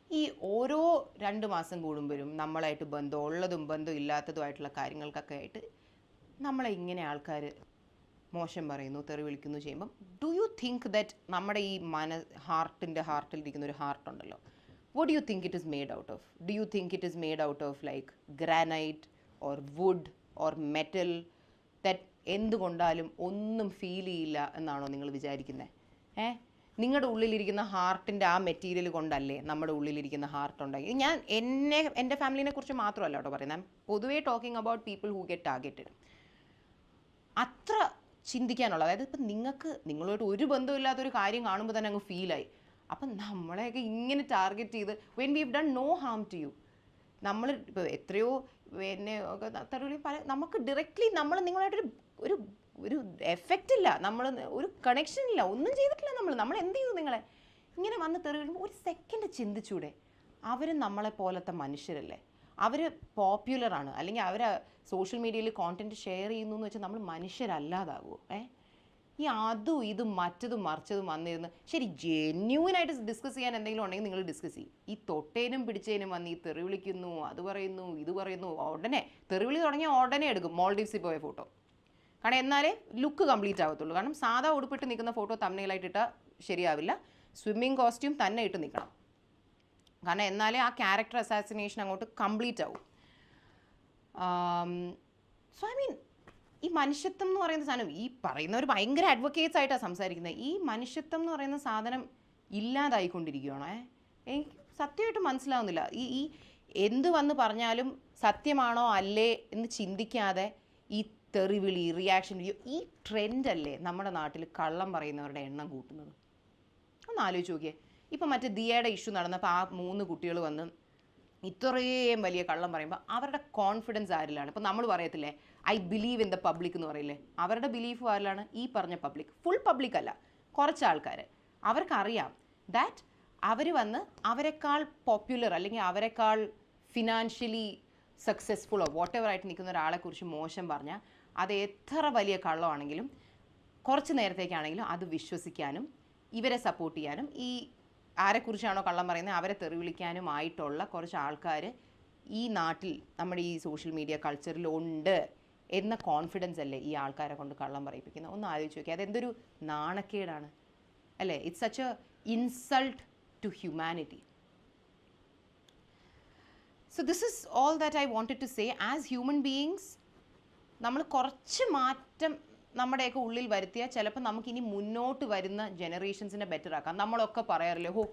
ഈ ഓരോ 2 മാസം കൂടുമ്പോഴും നമ്മളായിട്ട് ബന്ധമുള്ളതും ബന്ധം ഇല്ലാത്തതുമായിട്ടുള്ള കാര്യങ്ങൾക്കൊക്കെ ആയിട്ട് നമ്മളെ ഇങ്ങനെ ആൾക്കാർ മോശം പറയുന്നു, തെറി വിളിക്കുന്നു ചെയ്യുമ്പം ഡു യു തിങ്ക് ദറ്റ് നമ്മുടെ ഈ ഹാർട്ടിലിരിക്കുന്ന ഒരു ഹാർട്ട് ഉണ്ടല്ലോ, what do you think it is made out of? Do you think it is made out of like granite or wood or metal that എന്തുകൊണ്ടാലും ഒന്നും ഫീൽ ചെയ്യില്ല എന്നാണോ നിങ്ങൾ വിചാരിക്കുന്നത്? നിങ്ങളുടെ ഉള്ളിലിരിക്കുന്ന ഹാർട്ടിൻ്റെ ആ മെറ്റീരിയൽ കൊണ്ടല്ലേ നമ്മുടെ ഉള്ളിലിരിക്കുന്ന ഹാർട്ട് ഉണ്ടാക്കി. ഞാൻ എൻ്റെ ഫാമിലിനെ കുറിച്ച് മാത്രമല്ല കേട്ടോ പറയുന്നത്, പൊതുവേ talking about people who get targeted. അത്ര ചിന്തിക്കാനുള്ളത്, അതായത് ഇപ്പം നിങ്ങളോട്ട് ഒരു ബന്ധമില്ലാത്തൊരു കാര്യം കാണുമ്പോൾ തന്നെ അങ്ങ് ഫീലായി. അപ്പം നമ്മളെയൊക്കെ ഇങ്ങനെ ടാർഗറ്റ് ചെയ്ത് when we have done no harm to you, നമ്മൾ ഇപ്പോൾ എത്രയോ എന്നെ ഒക്കെ തരുളി നമുക്ക് ഡയറക്റ്റ്ലി നിങ്ങളായിട്ടൊരു ഒരു ഒരു എഫക്റ്റ് ഇല്ല, നമ്മൾ ഒരു കണക്ഷൻ ഇല്ല, ഒന്നും ചെയ്തിട്ടില്ല. നമ്മൾ എന്ത് ചെയ്തു? നിങ്ങളെ ഇങ്ങനെ വന്ന് തെറി വരുമ്പോൾ ഒരു സെക്കൻഡ് ചിന്തിച്ചൂടെ? അവരും നമ്മളെ പോലത്തെ മനുഷ്യരല്ലേ, അവർ പോപ്പുലറാണ്, അല്ലെങ്കിൽ അവർ സോഷ്യൽ മീഡിയയിൽ കോണ്ടൻറ്റ് ഷെയർ ചെയ്യുന്നു എന്ന് വെച്ചാൽ നമ്മൾ മനുഷ്യരല്ലാതാകുമോ? ഈ അതും ഇതും മറ്റതും മറിച്ചതും വന്നിരുന്ന് ശരി ജെന്യൂനായിട്ട് ഡിസ്കസ് ചെയ്യാൻ എന്തെങ്കിലും ഉണ്ടെങ്കിൽ നിങ്ങൾ ഡിസ്കസ് ചെയ്യും. ഈ തൊട്ടേനും പിടിച്ചതിനും വന്ന് ഈ തെറി വിളിക്കുന്നു, അത് പറയുന്നു, ഇത് പറയുന്നു, ഉടനെ തെറിവിളി തുടങ്ങിയാൽ ഉടനെ എടുക്കും മോൾഡീവ്സിൽ പോയ ഫോട്ടോ. കാരണം എന്നാലേ ലുക്ക് കംപ്ലീറ്റ് ആകത്തുള്ളൂ. കാരണം സാധാ ഉടുപ്പിട്ട് നിൽക്കുന്ന ഫോട്ടോ തമ്മിലായിട്ട് ഇട്ടാൽ ശരിയാവില്ല, സ്വിമ്മിങ് കോസ്റ്റ്യൂം തന്നെ ഇട്ട് നിൽക്കണം. കാരണം എന്നാലേ ആ ക്യാരക്ടർ അസാസിനേഷൻ അങ്ങോട്ട് കംപ്ലീറ്റ് ആവും. സോ ഐ മീൻ ഈ മനുഷ്യത്വം എന്ന് പറയുന്ന സാധനം, ഈ പറയുന്നവർ ഭയങ്കര അഡ്വക്കേറ്റ്സ് ആയിട്ടാണ് സംസാരിക്കുന്നത്. ഈ മനുഷ്യത്വം എന്ന് പറയുന്ന സാധനം ഇല്ലാതായിക്കൊണ്ടിരിക്കുകയാണോ? എനിക്ക് സത്യമായിട്ട് മനസ്സിലാവുന്നില്ല. ഈ എന്ത് വന്ന് പറഞ്ഞാലും സത്യമാണോ അല്ലേ എന്ന് ചിന്തിക്കാതെ ഈ തെറിവിളി, റിയാക്ഷൻ വീഡിയോ, ഈ ട്രെൻഡല്ലേ നമ്മുടെ നാട്ടിൽ കള്ളം പറയുന്നവരുടെ എണ്ണം കൂട്ടുന്നത്. ഒന്ന് ആലോചിച്ച് നോക്കിയേ. ഇപ്പം മറ്റേ ദിയയുടെ ഇഷ്യൂ നടന്നപ്പോൾ ആ 3 കുട്ടികൾ വന്ന് ഇത്രയും വലിയ കള്ളം പറയുമ്പോൾ അവരുടെ കോൺഫിഡൻസ് ആരിലാണ്? ഇപ്പം നമ്മൾ പറയത്തില്ലേ I believe in the public എന്ന് പറയില്ലേ, അവരുടെ ബിലീഫ് ആരിലാണ്? ഈ പറഞ്ഞ പബ്ലിക്, ഫുൾ പബ്ലിക് അല്ല, കുറച്ച് ആൾക്കാർ. അവർക്കറിയാം ദാറ്റ് അവർ വന്ന് അവരെക്കാൾ പോപ്പുലർ അല്ലെങ്കിൽ അവരെക്കാൾ ഫിനാൻഷ്യലി സക്സസ്ഫുള്ളോ വാട്ട് എവർ ആയിട്ട് നിൽക്കുന്ന ഒരാളെക്കുറിച്ച് മോശം പറഞ്ഞാൽ അത് എത്ര വലിയ കള്ളമാണെങ്കിലും കുറച്ച് നേരത്തേക്കാണെങ്കിലും അത് വിശ്വസിക്കാനും ഇവരെ സപ്പോർട്ട് ചെയ്യാനും ഈ ആരെക്കുറിച്ചാണോ കള്ളം പറയുന്നത് അവരെ തെറിവിളിക്കാനുമായിട്ടുള്ള കുറച്ച് ആൾക്കാർ ഈ നാട്ടിൽ നമ്മുടെ ഈ സോഷ്യൽ മീഡിയ കൾച്ചറിലുണ്ട് എന്ന കോൺഫിഡൻസ് അല്ലേ ഈ ആൾക്കാരെ കൊണ്ട് കള്ളം പറയിപ്പിക്കുന്നത്? ഒന്ന് ആലോചിച്ച് നോക്കി, അതെന്തൊരു നാണക്കേടാണ് അല്ലേ? It's such a insult to humanity. So this is all that I wanted to say. As human beings നമ്മൾ കുറച്ച് മാറ്റം നമ്മുടെയൊക്കെ ഉള്ളിൽ വരുത്തിയാൽ ചിലപ്പോൾ നമുക്കിനി മുന്നോട്ട് വരുന്ന ജനറേഷൻസിനെ ബെറ്റർ ആക്കാം. നമ്മളൊക്കെ പറയാറില്ലേ, ഹോ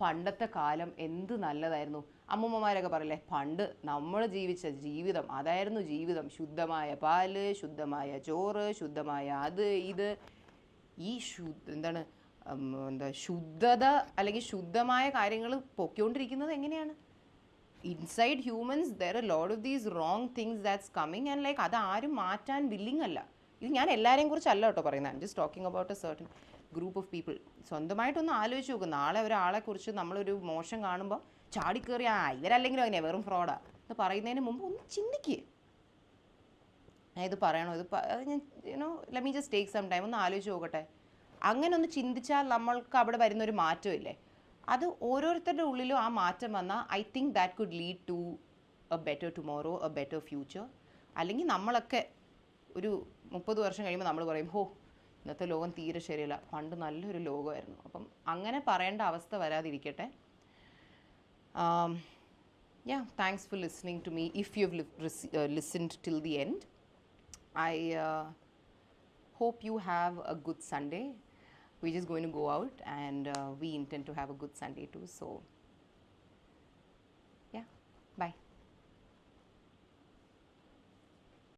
പണ്ടത്തെ കാലം എന്ത് നല്ലതായിരുന്നു. അമ്മൂമ്മമാരൊക്കെ പറയില്ലേ, പണ്ട് നമ്മൾ ജീവിച്ച ജീവിതം അതായിരുന്നു ജീവിതം, ശുദ്ധമായ പാല്, ശുദ്ധമായ ചോറ്, ശുദ്ധമായ അത് ഇത്. ഈ ശുദ്ധത അല്ലെങ്കിൽ ശുദ്ധമായ കാര്യങ്ങൾ പൊയ്ക്കൊണ്ടിരിക്കുന്നത് എങ്ങനെയാണ്? Inside humans there A lot of these wrong things that's coming and like അത് ആരും മാറ്റാൻ വില്ലിങ് അല്ല. ഇത് ഞാൻ എല്ലാവരെയും കുറിച്ചല്ല കേട്ടോ പറയുന്നത്, I'm just talking about a certain group of people. സ്വന്തമായിട്ടൊന്ന് ആലോചിച്ച് നോക്കും, നാളെ ഒരാളെക്കുറിച്ച് നമ്മളൊരു മോശം കാണുമ്പോൾ ചാടിക്കേറി ഇവരല്ലെങ്കിലും അങ്ങനെ വെറും ഫ്രോഡാ എന്ന് പറയുന്നതിന് മുമ്പ് ഒന്ന് ചിന്തിക്കുക. ഞാൻ ഇത് പറയണോ, ഞാൻ let me just take some time, ഒന്ന് ആലോചിച്ച് നോക്കട്ടെ. അങ്ങനെ ഒന്ന് ചിന്തിച്ചാൽ നമ്മൾക്ക് അവിടെ വരുന്നൊരു മാറ്റമില്ലേ, അത് ഓരോരുത്തരുടെ ഉള്ളിലും ആ മാറ്റം വന്നാൽ I think that could lead to a better tomorrow, a better future. അല്ലെങ്കിൽ നമ്മളൊക്കെ ഒരു 30 വർഷം കഴിയുമ്പോൾ നമ്മൾ പറയും, ഹോ ഇന്നത്തെ ലോകം തീരെ ശരിയല്ല, പണ്ട് നല്ലൊരു ലോകമായിരുന്നു. അപ്പം അങ്ങനെ പറയേണ്ട അവസ്ഥ വരാതിരിക്കട്ടെ. Yeah, thanks for listening to me. If you've listened till the end, I hope you have a good Sunday. We're just going to go out and we intend to have a good Sunday too. So